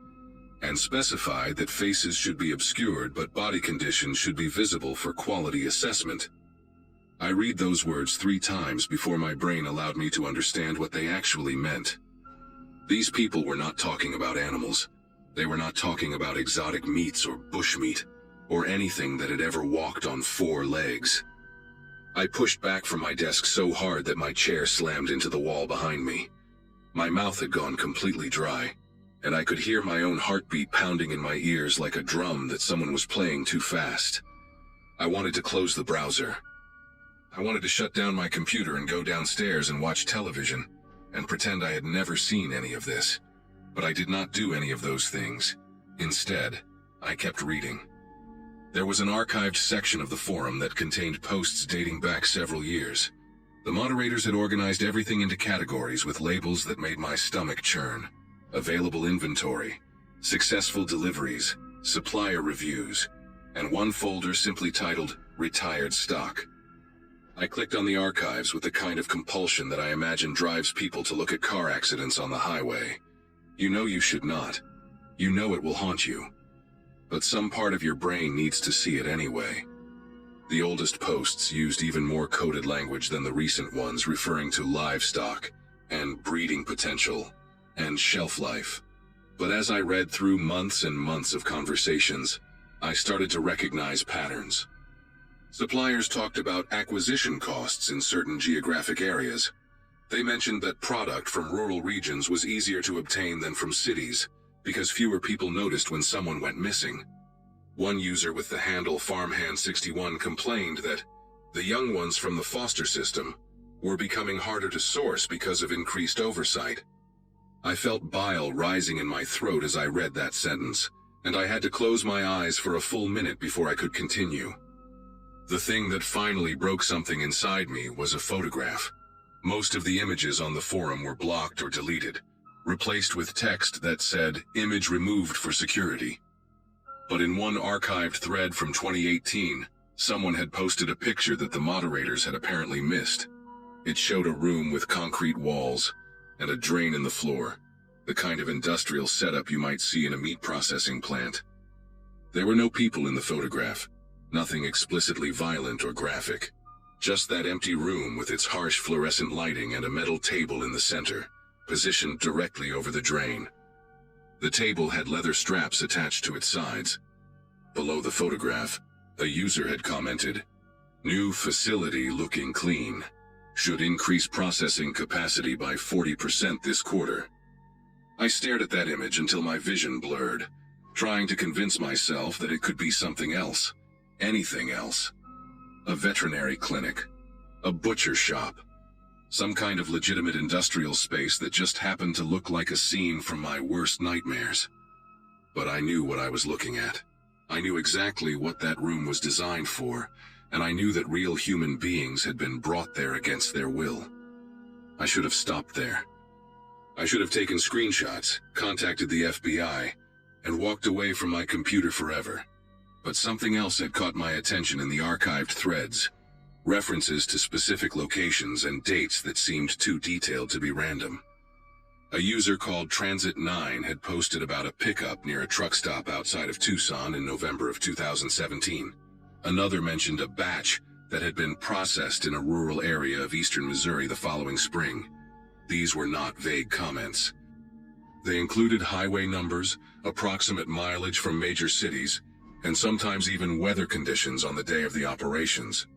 and specified that faces should be obscured but body conditions should be visible for quality assessment. I read those words 3 times before my brain allowed me to understand what they actually meant. These people were not talking about animals. They were not talking about exotic meats or bushmeat, or anything that had ever walked on 4 legs. I pushed back from my desk so hard that my chair slammed into the wall behind me. My mouth had gone completely dry, and I could hear my own heartbeat pounding in my ears like a drum that someone was playing too fast. I wanted to close the browser. I wanted to shut down my computer and go downstairs and watch television, and pretend I had never seen any of this. But I did not do any of those things. Instead, I kept reading. There was an archived section of the forum that contained posts dating back several years. The moderators had organized everything into categories with labels that made my stomach churn. Available inventory, successful deliveries, supplier reviews, and one folder simply titled Retired Stock. I clicked on the archives with the kind of compulsion that I imagine drives people to look at car accidents on the highway. You know you should not. You know it will haunt you. But some part of your brain needs to see it anyway. The oldest posts used even more coded language than the recent ones, referring to livestock and breeding potential, and shelf life. But as I read through months and months of conversations, I started to recognize patterns. Suppliers talked about acquisition costs in certain geographic areas. They mentioned that product from rural regions was easier to obtain than from cities, because fewer people noticed when someone went missing. One user with the handle Farmhand61 complained that the young ones from the foster system were becoming harder to source because of increased oversight. I felt bile rising in my throat as I read that sentence, and I had to close my eyes for a full minute before I could continue. The thing that finally broke something inside me was a photograph. Most of the images on the forum were blocked or deleted, replaced with text that said, "Image removed for security." But in one archived thread from 2018, someone had posted a picture that the moderators had apparently missed. It showed a room with concrete walls and a drain in the floor, the kind of industrial setup you might see in a meat processing plant. There were no people in the photograph, nothing explicitly violent or graphic. Just that empty room with its harsh fluorescent lighting and a metal table in the center, positioned directly over the drain. The table had leather straps attached to its sides. Below the photograph, a user had commented, "New facility looking clean. Should increase processing capacity by 40% this quarter." I stared at that image until my vision blurred, trying to convince myself that it could be something else, anything else. A veterinary clinic, a butcher shop, some kind of legitimate industrial space that just happened to look like a scene from my worst nightmares. But I knew what I was looking at. I knew exactly what that room was designed for, and I knew that real human beings had been brought there against their will. I should have stopped there. I should have taken screenshots, contacted the FBI, and walked away from my computer forever. But something else had caught my attention in the archived threads. References to specific locations and dates that seemed too detailed to be random. A user called Transit9 had posted about a pickup near a truck stop outside of Tucson in November of 2017. Another mentioned a batch that had been processed in a rural area of eastern Missouri the following spring. These were not vague comments. They included highway numbers, approximate mileage from major cities, and sometimes even weather conditions on the day of the operations.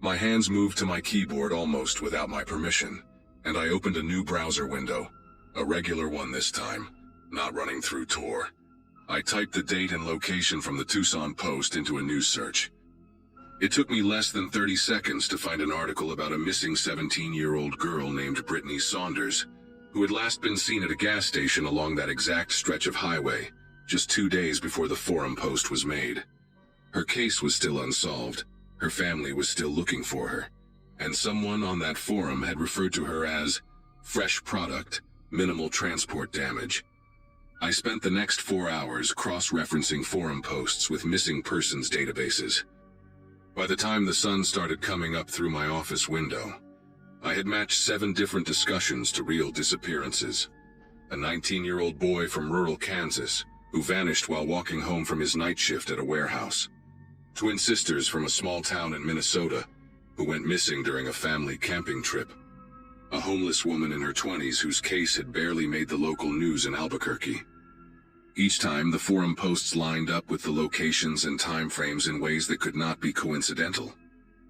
My hands moved to my keyboard almost without my permission, and I opened a new browser window, a regular one this time, not running through Tor. I typed the date and location from the Tucson Post into a news search. It took me less than 30 seconds to find an article about a missing 17-year-old girl named Brittany Saunders, who had last been seen at a gas station along that exact stretch of highway, just 2 days before the forum post was made. Her case was still unsolved, her family was still looking for her, and someone on that forum had referred to her as fresh product, minimal transport damage. I spent the next 4 hours cross-referencing forum posts with missing persons databases. By the time the sun started coming up through my office window, I had matched 7 different discussions to real disappearances. A 19-year-old boy from rural Kansas who vanished while walking home from his night shift at a warehouse. Twin sisters from a small town in Minnesota who went missing during a family camping trip. A homeless woman in her 20s whose case had barely made the local news in Albuquerque. Each time, the forum posts lined up with the locations and time frames in ways that could not be coincidental.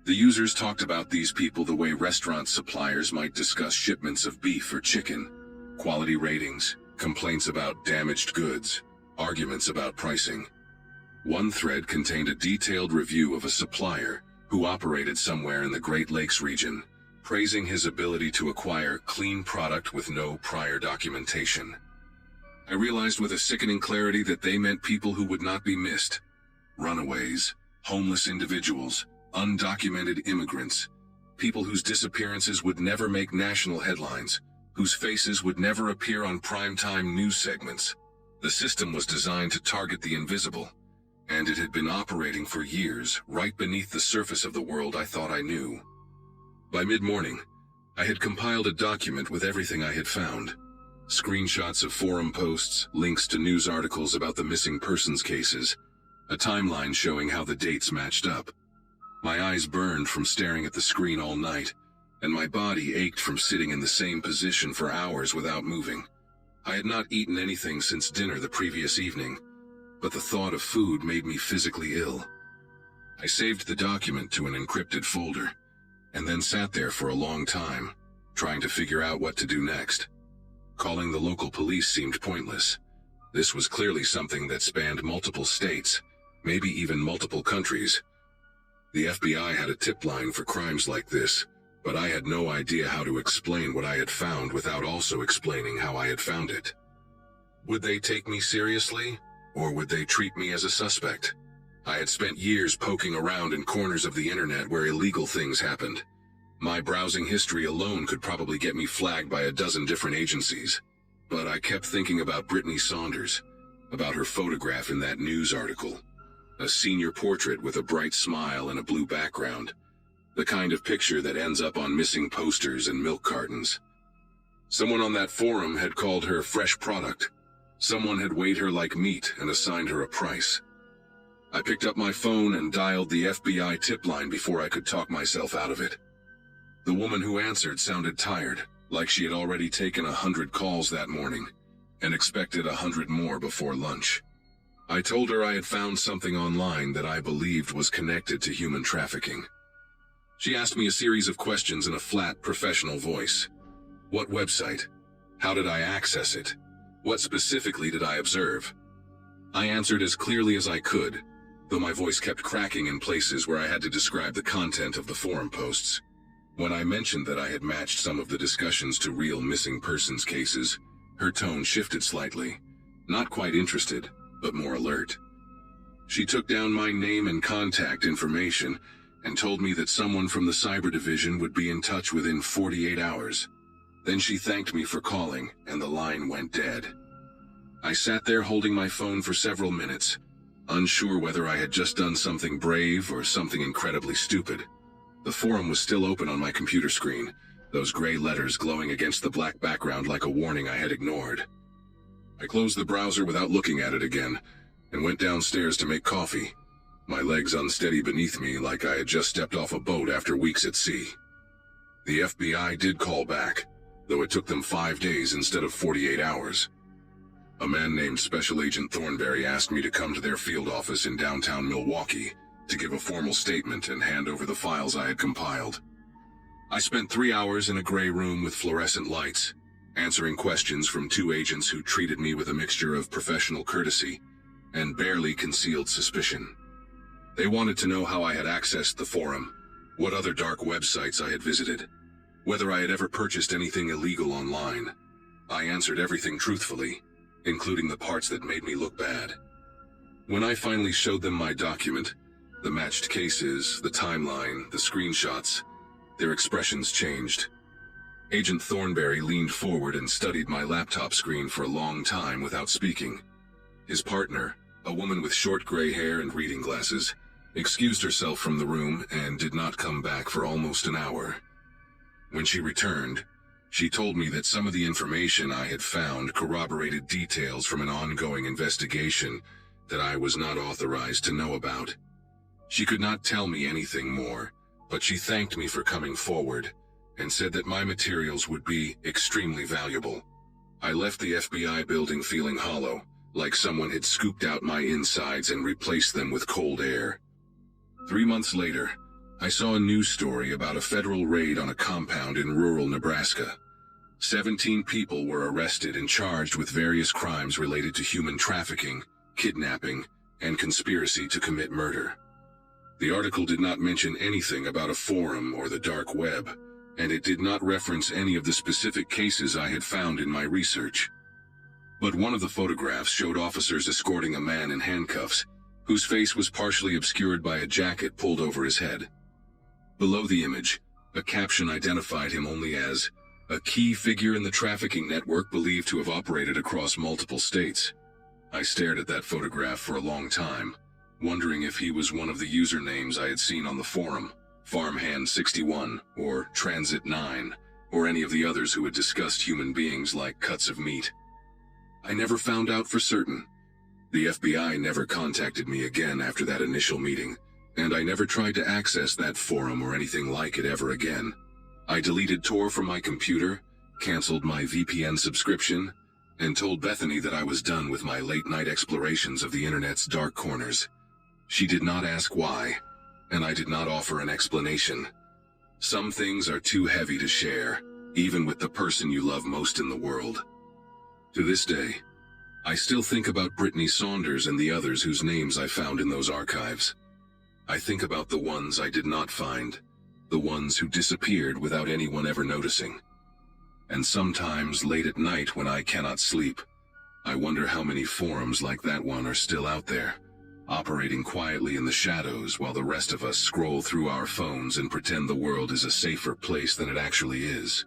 The users talked about these people the way restaurant suppliers might discuss shipments of beef or chicken, quality ratings, complaints about damaged goods, arguments about pricing. One thread contained a detailed review of a supplier who operated somewhere in the Great Lakes region, praising his ability to acquire clean product with no prior documentation. I realized with a sickening clarity that they meant people who would not be missed. Runaways, homeless individuals, undocumented immigrants, people whose disappearances would never make national headlines, whose faces would never appear on primetime news segments. The system was designed to target the invisible, and it had been operating for years right beneath the surface of the world I thought I knew. By mid-morning, I had compiled a document with everything I had found. Screenshots of forum posts, links to news articles about the missing persons cases, a timeline showing how the dates matched up. My eyes burned from staring at the screen all night, and my body ached from sitting in the same position for hours without moving. I had not eaten anything since dinner the previous evening, but the thought of food made me physically ill. I saved the document to an encrypted folder, and then sat there for a long time, trying to figure out what to do next. Calling the local police seemed pointless. This was clearly something that spanned multiple states, maybe even multiple countries. The FBI had a tip line for crimes like this, but I had no idea how to explain what I had found without also explaining how I had found it. Would they take me seriously, or would they treat me as a suspect? I had spent years poking around in corners of the internet where illegal things happened. My browsing history alone could probably get me flagged by a dozen different agencies. But I kept thinking about Brittany Saunders, about her photograph in that news article. A senior portrait with a bright smile and a blue background. The kind of picture that ends up on missing posters and milk cartons. Someone on that forum had called her fresh product. Someone had weighed her like meat and assigned her a price. I picked up my phone and dialed the FBI tip line before I could talk myself out of it. The woman who answered sounded tired, like she had already taken 100 calls that morning, and expected 100 more before lunch. I told her I had found something online that I believed was connected to human trafficking. She asked me a series of questions in a flat, professional voice. What website? How did I access it? What specifically did I observe? I answered as clearly as I could, though my voice kept cracking in places where I had to describe the content of the forum posts. When I mentioned that I had matched some of the discussions to real missing persons cases, her tone shifted slightly. Not quite interested, but more alert. She took down my name and contact information and told me that someone from the cyber division would be in touch within 48 hours. Then she thanked me for calling, and the line went dead. I sat there holding my phone for several minutes, unsure whether I had just done something brave or something incredibly stupid. The forum was still open on my computer screen, those gray letters glowing against the black background like a warning I had ignored. I closed the browser without looking at it again, and went downstairs to make coffee, my legs unsteady beneath me like I had just stepped off a boat after weeks at sea. The FBI did call back, though it took them 5 days instead of 48 hours. A man named Special Agent Thornberry asked me to come to their field office in downtown Milwaukee to give a formal statement and hand over the files I had compiled. I spent 3 hours in a gray room with fluorescent lights, answering questions from 2 agents who treated me with a mixture of professional courtesy and barely concealed suspicion. They wanted to know how I had accessed the forum, what other dark websites I had visited, whether I had ever purchased anything illegal online. I answered everything truthfully, including the parts that made me look bad. When I finally showed them my document, the matched cases, the timeline, the screenshots, their expressions changed. Agent Thornberry leaned forward and studied my laptop screen for a long time without speaking. His partner, a woman with short gray hair and reading glasses, excused herself from the room and did not come back for almost an hour. When she returned, she told me that some of the information I had found corroborated details from an ongoing investigation that I was not authorized to know about. She could not tell me anything more, but she thanked me for coming forward and said that my materials would be extremely valuable. I left the FBI building feeling hollow, like someone had scooped out my insides and replaced them with cold air. 3 months later, I saw a news story about a federal raid on a compound in rural Nebraska. 17 people were arrested and charged with various crimes related to human trafficking, kidnapping, and conspiracy to commit murder. The article did not mention anything about a forum or the dark web, and it did not reference any of the specific cases I had found in my research. But one of the photographs showed officers escorting a man in handcuffs, whose face was partially obscured by a jacket pulled over his head. Below the image, a caption identified him only as a key figure in the trafficking network believed to have operated across multiple states. I stared at that photograph for a long time, wondering if he was one of the usernames I had seen on the forum, Farmhand61 or Transit9, or any of the others who had discussed human beings like cuts of meat. I never found out for certain. The FBI never contacted me again after that initial meeting, and I never tried to access that forum or anything like it ever again. I deleted Tor from my computer, canceled my VPN subscription, and told Bethany that I was done with my late-night explorations of the internet's dark corners. She did not ask why, and I did not offer an explanation. Some things are too heavy to share, even with the person you love most in the world. To this day, I still think about Brittany Saunders and the others whose names I found in those archives. I think about the ones I did not find, the ones who disappeared without anyone ever noticing. And sometimes late at night when I cannot sleep, I wonder how many forums like that one are still out there, operating quietly in the shadows while the rest of us scroll through our phones and pretend the world is a safer place than it actually is.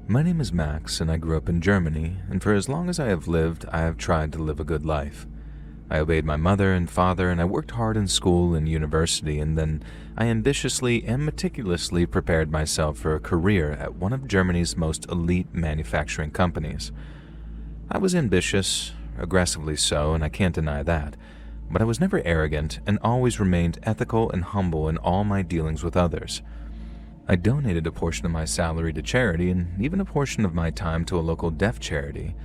My name is Max, and I grew up in Germany, and for as long as I have lived, I have tried to live a good life. I obeyed my mother and father, and I worked hard in school and university, and then I ambitiously and meticulously prepared myself for a career at one of Germany's most elite manufacturing companies. I was ambitious, aggressively so, and I can't deny that, but I was never arrogant and always remained ethical and humble in all my dealings with others. I donated a portion of my salary to charity and even a portion of my time to a local deaf charity.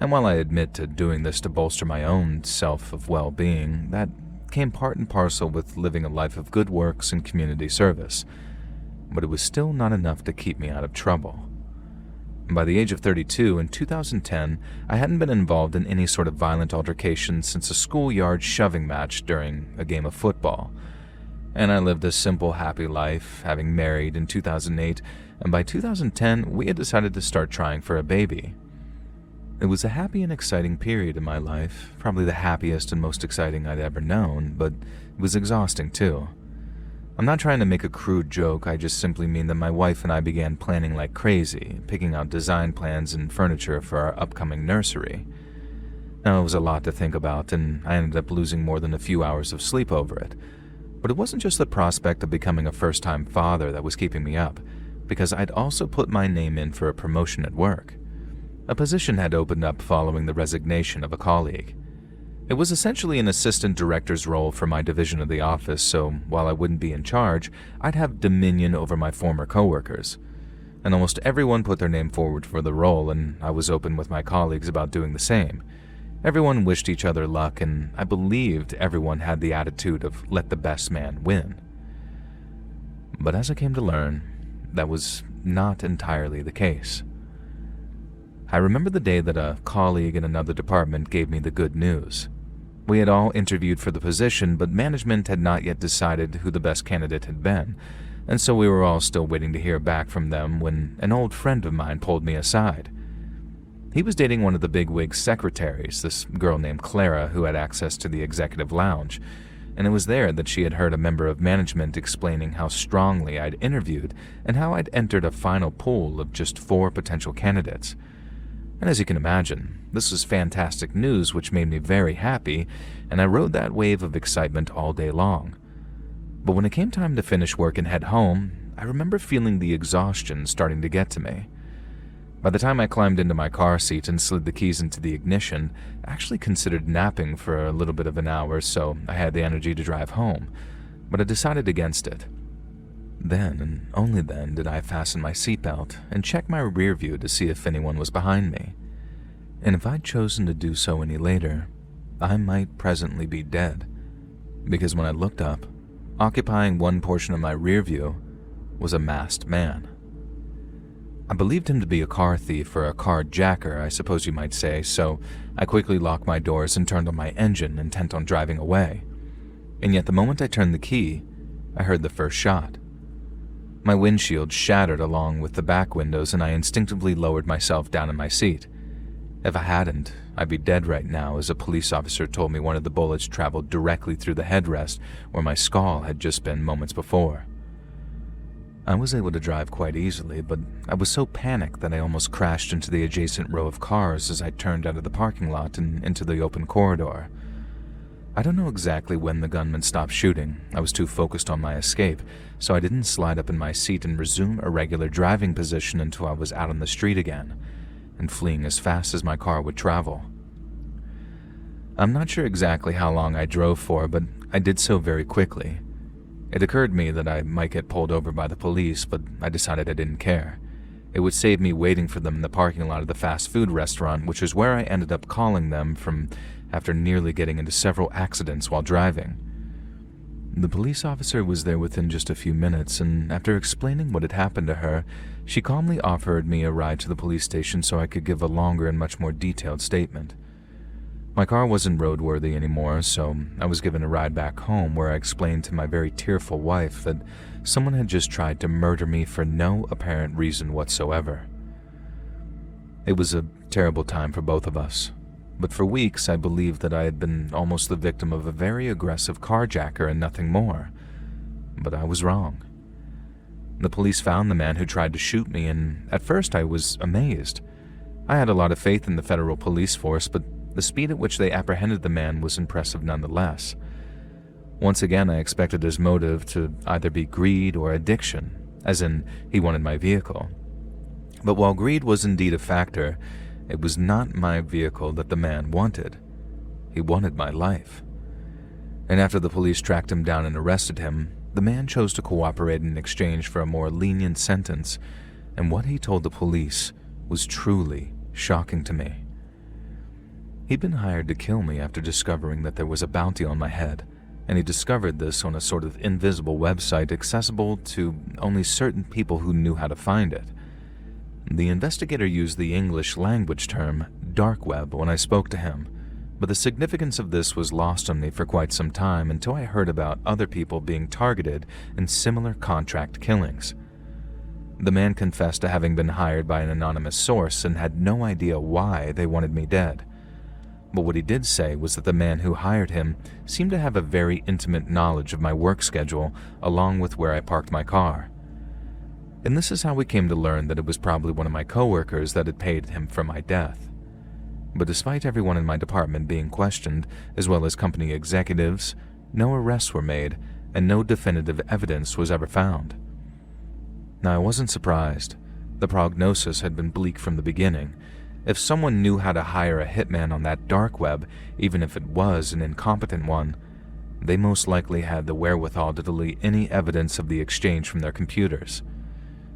And while I admit to doing this to bolster my own self of well-being, that came part and parcel with living a life of good works and community service. But it was still not enough to keep me out of trouble. By the age of 32, in 2010, I hadn't been involved in any sort of violent altercation since a schoolyard shoving match during a game of football. And I lived a simple, happy life, having married in 2008, and by 2010, we had decided to start trying for a baby. It was a happy and exciting period in my life, probably the happiest and most exciting I'd ever known, but it was exhausting too. I'm not trying to make a crude joke, I just simply mean that my wife and I began planning like crazy, picking out design plans and furniture for our upcoming nursery. Now, it was a lot to think about, and I ended up losing more than a few hours of sleep over it. But it wasn't just the prospect of becoming a first-time father that was keeping me up, because I'd also put my name in for a promotion at work. A position had opened up following the resignation of a colleague. It was essentially an assistant director's role for my division of the office, so while I wouldn't be in charge, I'd have dominion over my former coworkers. And almost everyone put their name forward for the role, and I was open with my colleagues about doing the same. Everyone wished each other luck, and I believed everyone had the attitude of let the best man win. But as I came to learn, that was not entirely the case. I remember the day that a colleague in another department gave me the good news. We had all interviewed for the position, but management had not yet decided who the best candidate had been, and so we were all still waiting to hear back from them when an old friend of mine pulled me aside. He was dating one of the bigwig secretaries, this girl named Clara who had access to the executive lounge, and it was there that she had heard a member of management explaining how strongly I'd interviewed and how I'd entered a final pool of just 4 potential candidates. And as you can imagine, this was fantastic news which made me very happy, and I rode that wave of excitement all day long. But when it came time to finish work and head home, I remember feeling the exhaustion starting to get to me. By the time I climbed into my car seat and slid the keys into the ignition, I actually considered napping for a little bit of an hour so I had the energy to drive home, but I decided against it. Then, and only then, did I fasten my seatbelt and check my rear view to see if anyone was behind me. And if I'd chosen to do so any later, I might presently be dead, because when I looked up, occupying one portion of my rear view was a masked man. I believed him to be a car thief or a carjacker, I suppose you might say, so I quickly locked my doors and turned on my engine, intent on driving away. And yet the moment I turned the key, I heard the first shot. My windshield shattered along with the back windows, and I instinctively lowered myself down in my seat. If I hadn't, I'd be dead right now, as a police officer told me one of the bullets traveled directly through the headrest where my skull had just been moments before. I was able to drive quite easily, but I was so panicked that I almost crashed into the adjacent row of cars as I turned out of the parking lot and into the open corridor. I don't know exactly when the gunman stopped shooting. I was too focused on my escape, so I didn't slide up in my seat and resume a regular driving position until I was out on the street again, and fleeing as fast as my car would travel. I'm not sure exactly how long I drove for, but I did so very quickly. It occurred to me that I might get pulled over by the police, but I decided I didn't care. It would save me waiting for them in the parking lot of the fast food restaurant, which is where I ended up calling them from after nearly getting into several accidents while driving. The police officer was there within just a few minutes, and after explaining what had happened to her, she calmly offered me a ride to the police station so I could give a longer and much more detailed statement. My car wasn't roadworthy anymore, so I was given a ride back home where I explained to my very tearful wife that someone had just tried to murder me for no apparent reason whatsoever. It was a terrible time for both of us, but for weeks I believed that I had been almost the victim of a very aggressive carjacker and nothing more. But I was wrong. The police found the man who tried to shoot me, and at first I was amazed. I had a lot of faith in the federal police force, but the speed at which they apprehended the man was impressive nonetheless. Once again, I expected his motive to either be greed or addiction, as in he wanted my vehicle. But while greed was indeed a factor, it was not my vehicle that the man wanted. He wanted my life. And after the police tracked him down and arrested him, the man chose to cooperate in exchange for a more lenient sentence, and what he told the police was truly shocking to me. He'd been hired to kill me after discovering that there was a bounty on my head, and he discovered this on a sort of invisible website accessible to only certain people who knew how to find it. The investigator used the English language term dark web when I spoke to him, but the significance of this was lost on me for quite some time until I heard about other people being targeted in similar contract killings. The man confessed to having been hired by an anonymous source and had no idea why they wanted me dead. But what he did say was that the man who hired him seemed to have a very intimate knowledge of my work schedule along with where I parked my car. And this is how we came to learn that it was probably one of my coworkers that had paid him for my death. But despite everyone in my department being questioned, as well as company executives, no arrests were made and no definitive evidence was ever found. Now, I wasn't surprised. The prognosis had been bleak from the beginning. If someone knew how to hire a hitman on that dark web, even if it was an incompetent one, they most likely had the wherewithal to delete any evidence of the exchange from their computers.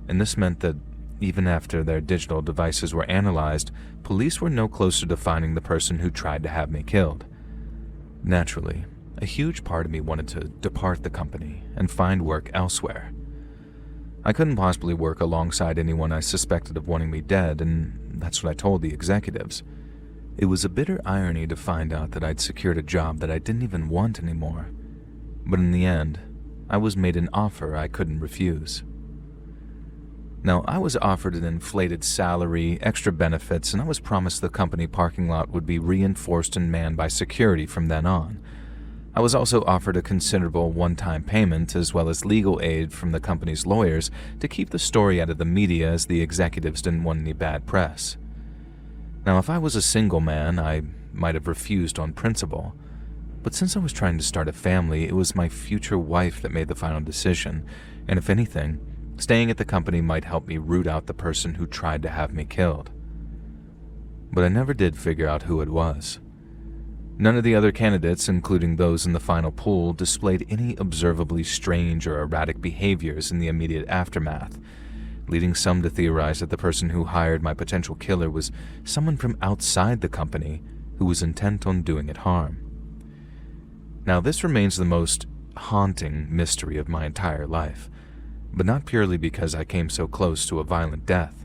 And this meant that, even after their digital devices were analyzed, police were no closer to finding the person who tried to have me killed. Naturally, a huge part of me wanted to depart the company and find work elsewhere. I couldn't possibly work alongside anyone I suspected of wanting me dead, and that's what I told the executives. It was a bitter irony to find out that I'd secured a job that I didn't even want anymore. But in the end, I was made an offer I couldn't refuse. Now, I was offered an inflated salary, extra benefits, and I was promised the company parking lot would be reinforced and manned by security from then on. I was also offered a considerable one-time payment as well as legal aid from the company's lawyers to keep the story out of the media as the executives didn't want any bad press. Now, if I was a single man, I might have refused on principle. But since I was trying to start a family, it was my future wife that made the final decision, and if anything, staying at the company might help me root out the person who tried to have me killed. But I never did figure out who it was. None of the other candidates, including those in the final pool, displayed any observably strange or erratic behaviors in the immediate aftermath, leading some to theorize that the person who hired my potential killer was someone from outside the company who was intent on doing it harm. Now, this remains the most haunting mystery of my entire life, but not purely because I came so close to a violent death.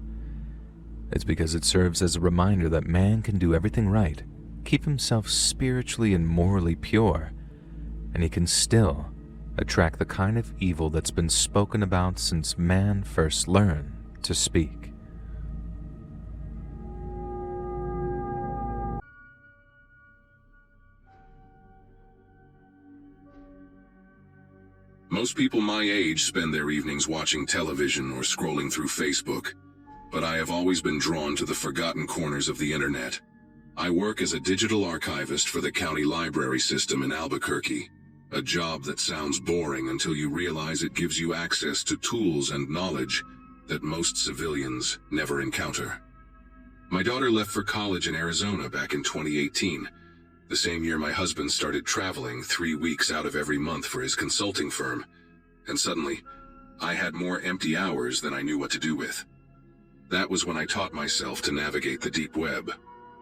It's because it serves as a reminder that man can do everything right, keep himself spiritually and morally pure, and he can still attract the kind of evil that's been spoken about since man first learned to speak. Most people my age spend their evenings watching television or scrolling through Facebook, but I have always been drawn to the forgotten corners of the internet. I work as a digital archivist for the county library system in Albuquerque, a job that sounds boring until you realize it gives you access to tools and knowledge that most civilians never encounter. My daughter left for college in Arizona back in 2018, The same year my husband started traveling 3 weeks out of every month for his consulting firm, and suddenly, I had more empty hours than I knew what to do with. That was when I taught myself to navigate the deep web.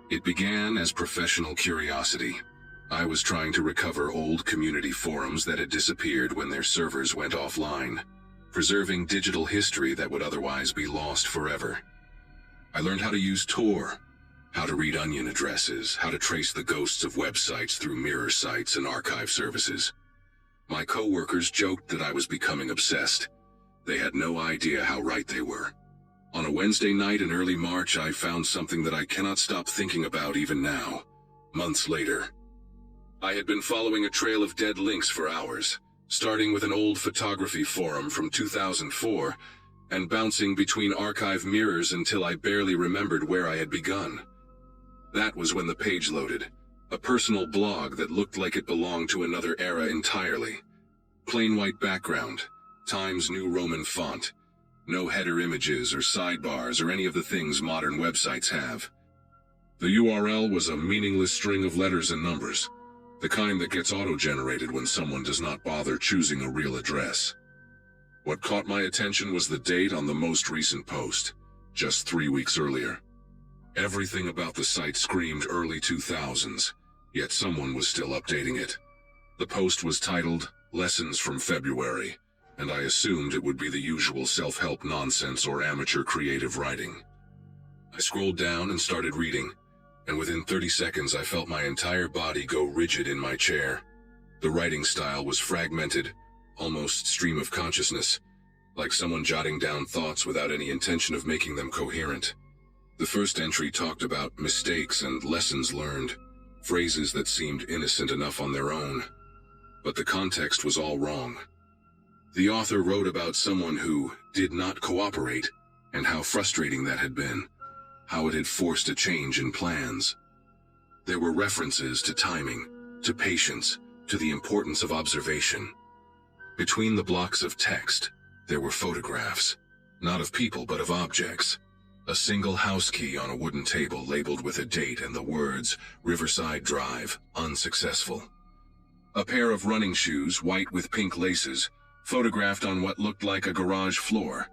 It began as professional curiosity. I was trying to recover old community forums that had disappeared when their servers went offline, preserving digital history that would otherwise be lost forever. I learned how to use Tor, how to read onion addresses, how to trace the ghosts of websites through mirror sites and archive services. My coworkers joked that I was becoming obsessed. They had no idea how right they were. On a Wednesday night in early March, I found something that I cannot stop thinking about even now, months later. I had been following a trail of dead links for hours, starting with an old photography forum from 2004 and bouncing between archive mirrors until I barely remembered where I had begun. That was when the page loaded, a personal blog that looked like it belonged to another era entirely. Plain white background, Times New Roman font, no header images or sidebars or any of the things modern websites have. The URL was a meaningless string of letters and numbers, the kind that gets auto-generated when someone does not bother choosing a real address. What caught my attention was the date on the most recent post, just 3 weeks earlier. Everything about the site screamed early 2000s, yet someone was still updating it. The post was titled, Lessons from February, and I assumed it would be the usual self-help nonsense or amateur creative writing. I scrolled down and started reading, and within 30 seconds I felt my entire body go rigid in my chair. The writing style was fragmented, almost stream of consciousness, like someone jotting down thoughts without any intention of making them coherent. The first entry talked about mistakes and lessons learned, phrases that seemed innocent enough on their own. But the context was all wrong. The author wrote about someone who did not cooperate, and how frustrating that had been, how it had forced a change in plans. There were references to timing, to patience, to the importance of observation. Between the blocks of text, there were photographs, not of people but of objects. A single house key on a wooden table labeled with a date and the words, Riverside Drive, unsuccessful. A pair of running shoes, white with pink laces, photographed on what looked like a garage floor,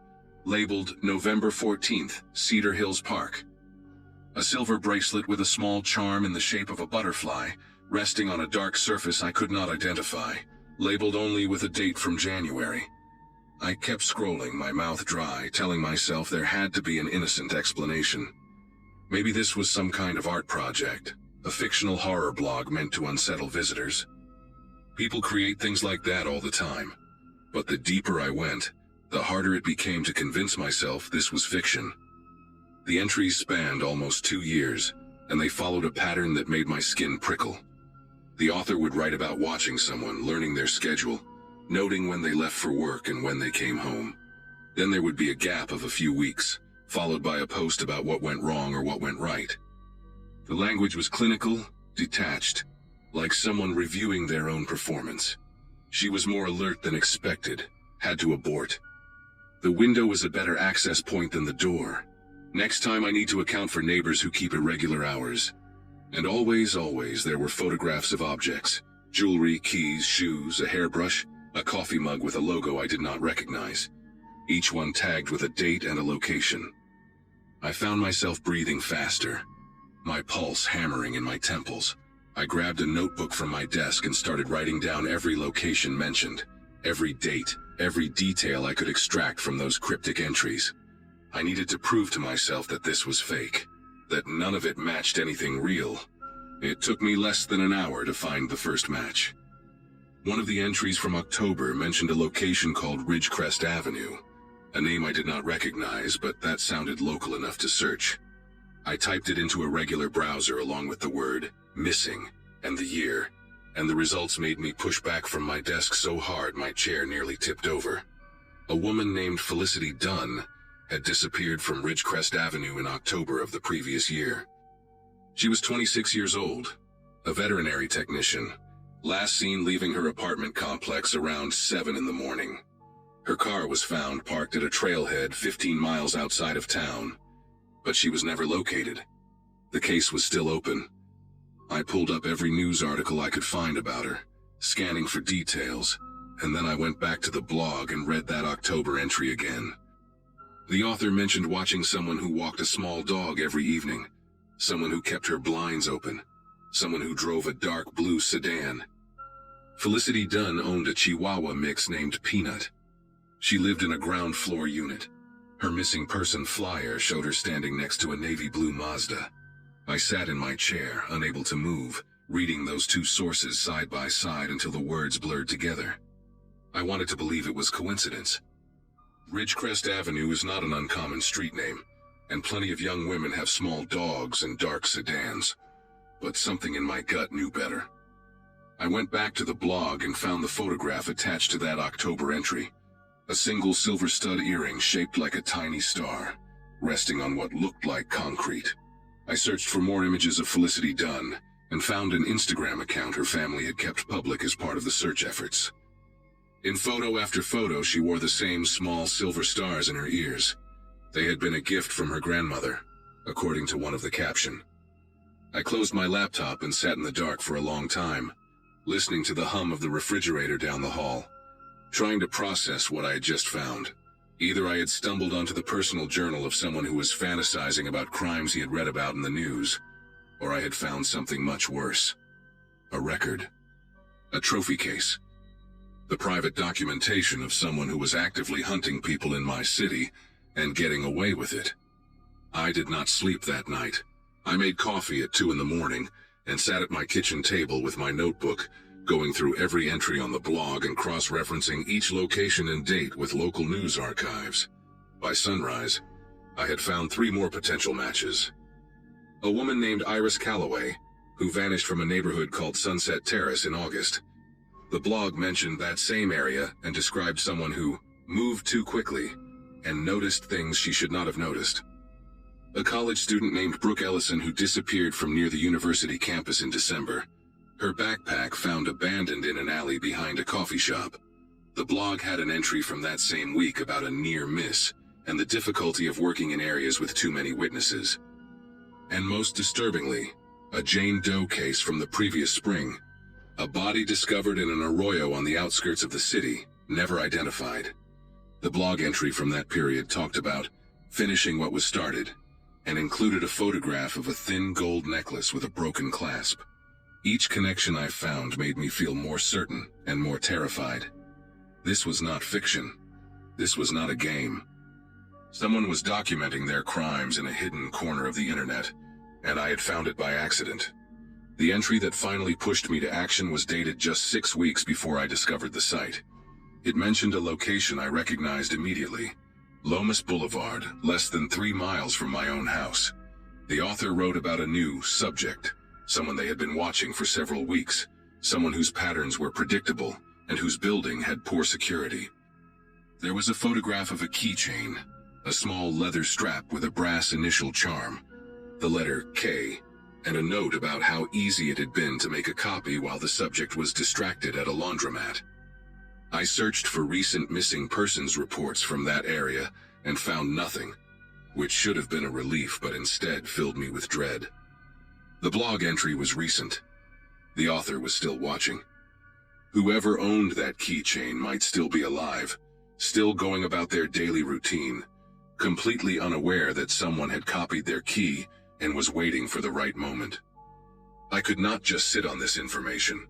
labeled November 14th, Cedar Hills Park. A silver bracelet with a small charm in the shape of a butterfly, resting on a dark surface I could not identify, labeled only with a date from January. I kept scrolling, my mouth dry, telling myself there had to be an innocent explanation. Maybe this was some kind of art project, a fictional horror blog meant to unsettle visitors. People create things like that all the time. But the deeper I went, the harder it became to convince myself this was fiction. The entries spanned almost 2 years, and they followed a pattern that made my skin prickle. The author would write about watching someone, learning their schedule, noting when they left for work and when they came home. Then there would be a gap of a few weeks, followed by a post about what went wrong or what went right. The language was clinical, detached, like someone reviewing their own performance. She was more alert than expected, had to abort. The window was a better access point than the door. Next time I need to account for neighbors who keep irregular hours. And always, there were photographs of objects, jewelry, keys, shoes, a hairbrush, a coffee mug with a logo I did not recognize, each one tagged with a date and a location. I found myself breathing faster, my pulse hammering in my temples. I grabbed a notebook from my desk and started writing down every location mentioned, every date, every detail I could extract from those cryptic entries. I needed to prove to myself that this was fake, that none of it matched anything real. It took me less than an hour to find the first match. One of the entries from October mentioned a location called Ridgecrest Avenue, a name I did not recognize, but that sounded local enough to search. I typed it into a regular browser along with the word missing and the year, and the results made me push back from my desk so hard my chair nearly tipped over. A woman named Felicity Dunn had disappeared from Ridgecrest Avenue in October of the previous year. She was 26 years old, a veterinary technician, last seen leaving her apartment complex around 7 in the morning. Her car was found parked at a trailhead 15 miles outside of town, but she was never located. The case was still open. I pulled up every news article I could find about her, scanning for details, and then I went back to the blog and read that October entry again. The author mentioned watching someone who walked a small dog every evening, someone who kept her blinds open, someone who drove a dark blue sedan. Felicity Dunn owned a Chihuahua mix named Peanut. She lived in a ground floor unit. Her missing person flyer showed her standing next to a navy blue Mazda. I sat in my chair, unable to move, reading those two sources side by side until the words blurred together. I wanted to believe it was coincidence. Ridgecrest Avenue is not an uncommon street name, and plenty of young women have small dogs and dark sedans. But something in my gut knew better. I went back to the blog and found the photograph attached to that October entry. A single silver stud earring shaped like a tiny star, resting on what looked like concrete. I searched for more images of Felicity Dunn and found an Instagram account her family had kept public as part of the search efforts. In photo after photo, she wore the same small silver stars in her ears. They had been a gift from her grandmother, according to one of the caption. I closed my laptop and sat in the dark for a long time, listening to the hum of the refrigerator down the hall, trying to process what I had just found. Either I had stumbled onto the personal journal of someone who was fantasizing about crimes he had read about in the news, or I had found something much worse. A record. A trophy case. The private documentation of someone who was actively hunting people in my city and getting away with it. I did not sleep that night. I made coffee at 2 in the morning and sat at my kitchen table with my notebook, going through every entry on the blog and cross-referencing each location and date with local news archives. By sunrise, I had found 3 more potential matches. A woman named Iris Calloway, who vanished from a neighborhood called Sunset Terrace in August. The blog mentioned that same area and described someone who moved too quickly and noticed things she should not have noticed. A college student named Brooke Ellison who disappeared from near the university campus in December. Her backpack found abandoned in an alley behind a coffee shop. The blog had an entry from that same week about a near miss and the difficulty of working in areas with too many witnesses. And most disturbingly, a Jane Doe case from the previous spring. A body discovered in an arroyo on the outskirts of the city, never identified. The blog entry from that period talked about finishing what was started, and included a photograph of a thin gold necklace with a broken clasp. Each connection I found made me feel more certain and more terrified. This was not fiction. This was not a game. Someone was documenting their crimes in a hidden corner of the internet, and I had found it by accident. The entry that finally pushed me to action was dated just 6 weeks before I discovered the site. It mentioned a location I recognized immediately. Lomas Boulevard, less than 3 miles from my own house. The author wrote about a new subject, someone they had been watching for several weeks, someone whose patterns were predictable and whose building had poor security. There was a photograph of a keychain, a small leather strap with a brass initial charm, the letter K, and a note about how easy it had been to make a copy while the subject was distracted at a laundromat. I searched for recent missing persons reports from that area and found nothing, which should have been a relief but instead filled me with dread. The blog entry was recent. The author was still watching. Whoever owned that keychain might still be alive, still going about their daily routine, completely unaware that someone had copied their key and was waiting for the right moment. I could not just sit on this information.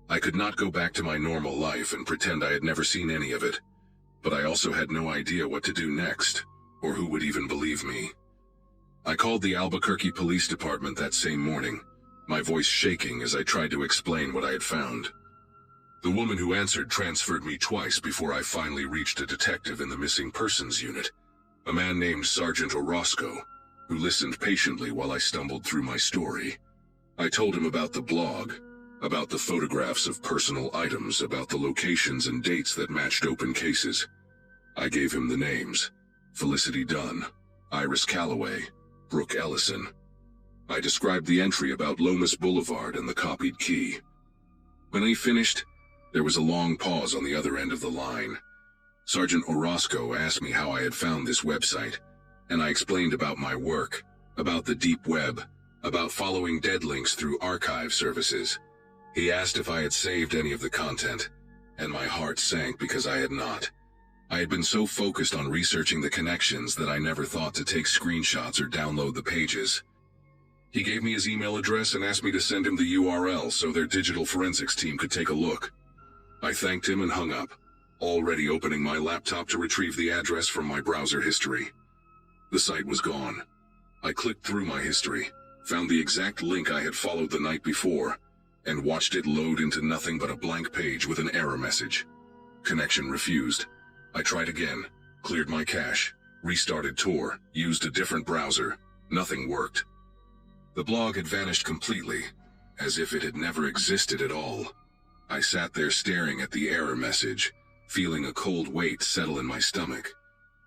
I could not go back to my normal life and pretend I had never seen any of it, but I also had no idea what to do next, or who would even believe me. I called the Albuquerque Police Department that same morning, my voice shaking as I tried to explain what I had found. The woman who answered transferred me twice before I finally reached a detective in the missing persons unit, a man named Sergeant Orozco, who listened patiently while I stumbled through my story. I told him about the blog, about the photographs of personal items, about the locations and dates that matched open cases. I gave him the names: Felicity Dunn, Iris Calloway, Brooke Ellison. I described the entry about Lomas Boulevard and the copied key. When he finished, there was a long pause on the other end of the line. Sergeant Orozco asked me how I had found this website, and I explained about my work, about the deep web, about following dead links through archive services. He asked if I had saved any of the content, and my heart sank because I had not. I had been so focused on researching the connections that I never thought to take screenshots or download the pages. He gave me his email address and asked me to send him the URL so their digital forensics team could take a look. I thanked him and hung up, already opening my laptop to retrieve the address from my browser history. The site was gone. I clicked through my history, found the exact link I had followed the night before, and watched it load into nothing but a blank page with an error message. Connection refused. I tried again, cleared my cache, restarted Tor, used a different browser. Nothing worked. The blog had vanished completely, as if it had never existed at all. I sat there staring at the error message, feeling a cold weight settle in my stomach.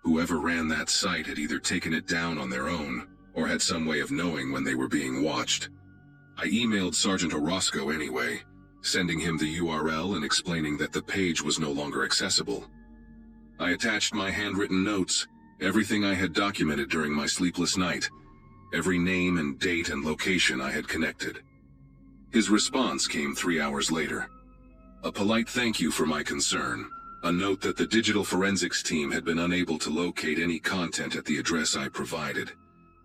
Whoever ran that site had either taken it down on their own, or had some way of knowing when they were being watched. I emailed Sergeant Orozco anyway, sending him the URL and explaining that the page was no longer accessible. I attached my handwritten notes, everything I had documented during my sleepless night, every name and date and location I had connected. His response came 3 hours later. A polite thank you for my concern, a note that the digital forensics team had been unable to locate any content at the address I provided,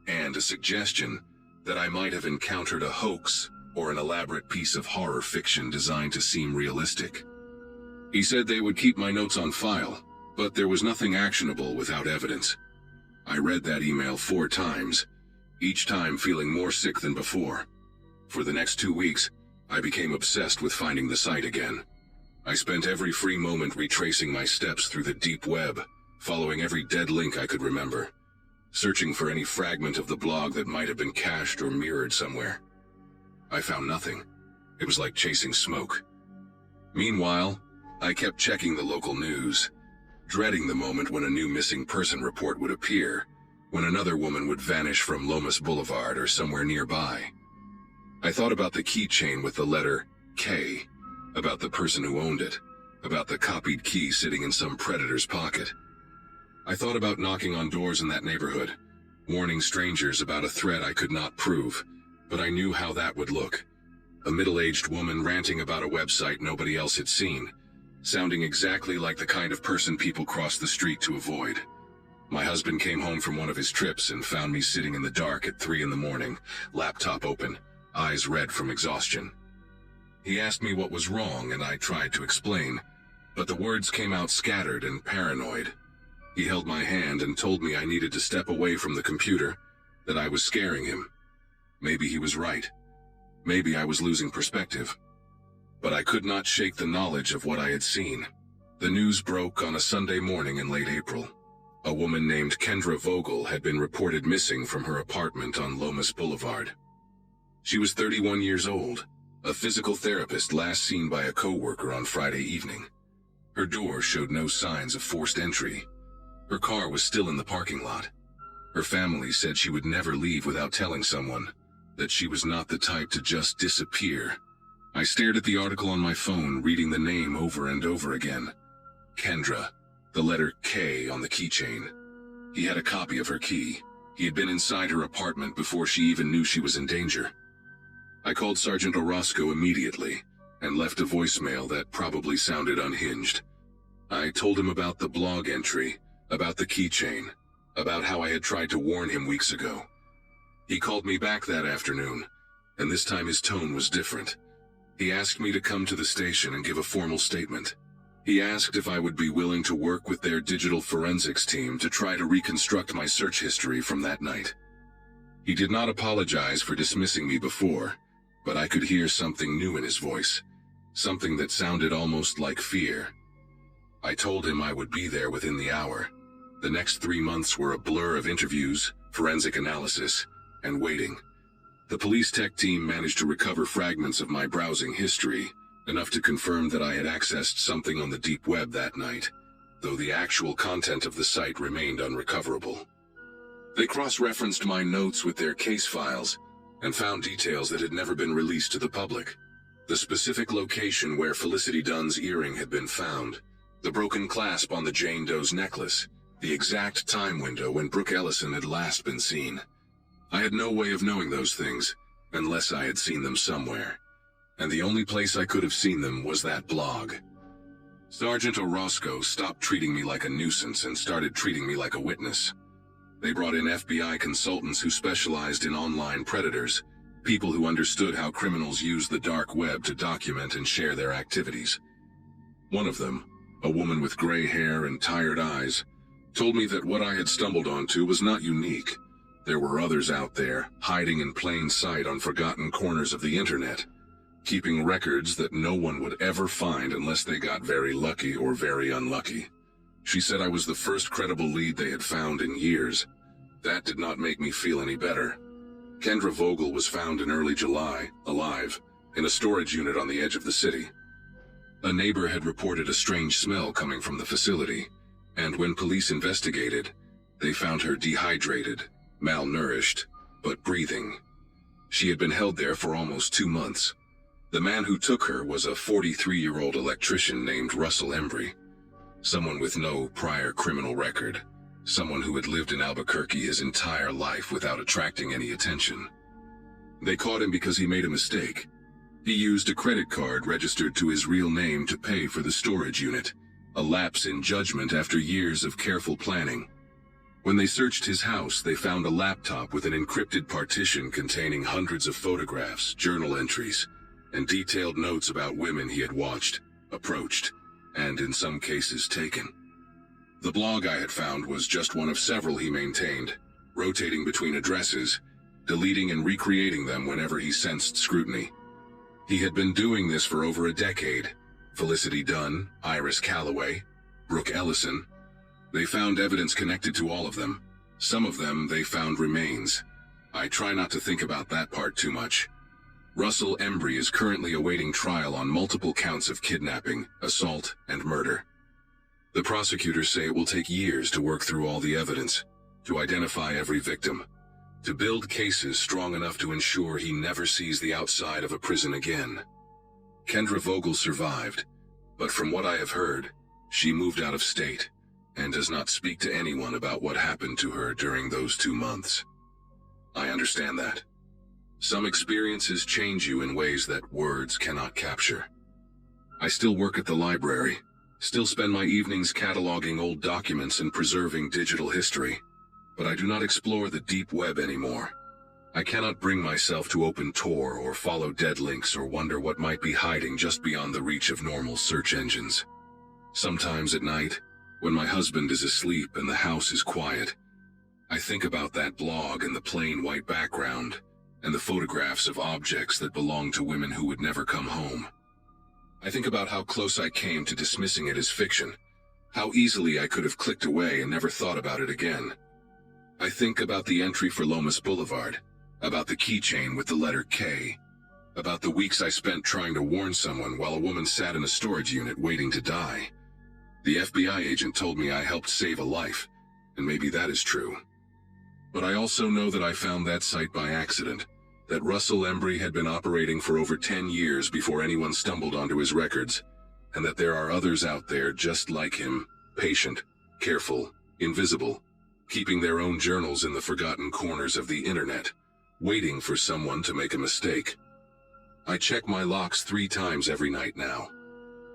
and a suggestion that I might have encountered a hoax or an elaborate piece of horror fiction designed to seem realistic. He said they would keep my notes on file, but there was nothing actionable without evidence. I read that email 4 times, each time feeling more sick than before. For the next 2 weeks, I became obsessed with finding the site again. I spent every free moment retracing my steps through the deep web, following every dead link I could remember, searching for any fragment of the blog that might have been cached or mirrored somewhere. I found nothing. It was like chasing smoke. Meanwhile, I kept checking the local news, dreading the moment when a new missing person report would appear, when another woman would vanish from Lomas Boulevard or somewhere nearby. I thought about the keychain with the letter K, about the person who owned it, about the copied key sitting in some predator's pocket. I thought about knocking on doors in that neighborhood, warning strangers about a threat I could not prove, but I knew how that would look. A middle-aged woman ranting about a website nobody else had seen, sounding exactly like the kind of person people cross the street to avoid. My husband came home from one of his trips and found me sitting in the dark at 3 in the morning, laptop open, eyes red from exhaustion. He asked me what was wrong and I tried to explain, but the words came out scattered and paranoid. He held my hand and told me I needed to step away from the computer, that I was scaring him. Maybe he was right. Maybe I was losing perspective. But I could not shake the knowledge of what I had seen. The news broke on a Sunday morning in late April. A woman named Kendra Vogel had been reported missing from her apartment on Lomas Boulevard. She was 31 years old, a physical therapist last seen by a co-worker on Friday evening. Her door showed no signs of forced entry. Her car was still in the parking lot. Her family said she would never leave without telling someone, that she was not the type to just disappear. I stared at the article on my phone, reading the name over and over again. Kendra, the letter K on the keychain. He had a copy of her key. He had been inside her apartment before she even knew she was in danger. I called Sergeant Orozco immediately and left a voicemail that probably sounded unhinged. I told him about the blog entry, about the keychain, about how I had tried to warn him weeks ago. He called me back that afternoon, and this time his tone was different. He asked me to come to the station and give a formal statement. He asked if I would be willing to work with their digital forensics team to try to reconstruct my search history from that night. He did not apologize for dismissing me before, but I could hear something new in his voice, something that sounded almost like fear. I told him I would be there within the hour. The next 3 months were a blur of interviews, forensic analysis, and waiting. The police tech team managed to recover fragments of my browsing history, enough to confirm that I had accessed something on the deep web that night, though the actual content of the site remained unrecoverable. They cross-referenced my notes with their case files and found details that had never been released to the public. The specific location where Felicity Dunn's earring had been found, the broken clasp on the Jane Doe's necklace, the exact time window when Brooke Ellison had last been seen. I had no way of knowing those things, unless I had seen them somewhere. And the only place I could have seen them was that blog. Sergeant Orozco stopped treating me like a nuisance and started treating me like a witness. They brought in FBI consultants who specialized in online predators, people who understood how criminals use the dark web to document and share their activities. One of them, a woman with gray hair and tired eyes, told me that what I had stumbled onto was not unique. There were others out there, hiding in plain sight on forgotten corners of the internet, keeping records that no one would ever find unless they got very lucky or very unlucky. She said I was the first credible lead they had found in years. That did not make me feel any better. Kendra Vogel was found in early July, alive, in a storage unit on the edge of the city. A neighbor had reported a strange smell coming from the facility, and when police investigated, they found her dehydrated, malnourished, but breathing. She had been held there for almost 2 months. The man who took her was a 43-year-old electrician named Russell Embry, someone with no prior criminal record, someone who had lived in Albuquerque his entire life without attracting any attention. They caught him because he made a mistake. He used a credit card registered to his real name to pay for the storage unit, a lapse in judgment after years of careful planning. When they searched his house, they found a laptop with an encrypted partition containing hundreds of photographs, journal entries, and detailed notes about women he had watched, approached, and in some cases taken. The blog I had found was just one of several he maintained, rotating between addresses, deleting and recreating them whenever he sensed scrutiny. He had been doing this for over a decade. Felicity Dunn, Iris Calloway, Brooke Ellison. They found evidence connected to all of them. Some of them they found remains. I try not to think about that part too much. Russell Embry is currently awaiting trial on multiple counts of kidnapping, assault, and murder. The prosecutors say it will take years to work through all the evidence, to identify every victim, to build cases strong enough to ensure he never sees the outside of a prison again. Kendra Vogel survived, but from what I have heard, she moved out of state and does not speak to anyone about what happened to her during those 2 months. I understand that. Some experiences change you in ways that words cannot capture. I still work at the library, still spend my evenings cataloging old documents and preserving digital history, but I do not explore the deep web anymore. I cannot bring myself to open Tor or follow dead links or wonder what might be hiding just beyond the reach of normal search engines. Sometimes at night, when my husband is asleep and the house is quiet, I think about that blog and the plain white background, and the photographs of objects that belong to women who would never come home. I think about how close I came to dismissing it as fiction, how easily I could have clicked away and never thought about it again. I think about the entry for Lomas Boulevard, about the keychain with the letter K, about the weeks I spent trying to warn someone while a woman sat in a storage unit waiting to die. The FBI agent told me I helped save a life, and maybe that is true. But I also know that I found that site by accident, that Russell Embry had been operating for over 10 years before anyone stumbled onto his records, and that there are others out there just like him, patient, careful, invisible, keeping their own journals in the forgotten corners of the internet, waiting for someone to make a mistake. I check my locks 3 times every night now.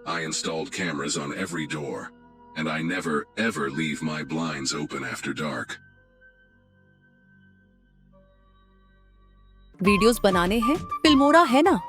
I installed cameras on every door, and I never, ever leave my blinds open after dark. Videos बनाने हैं, Filmora है ना।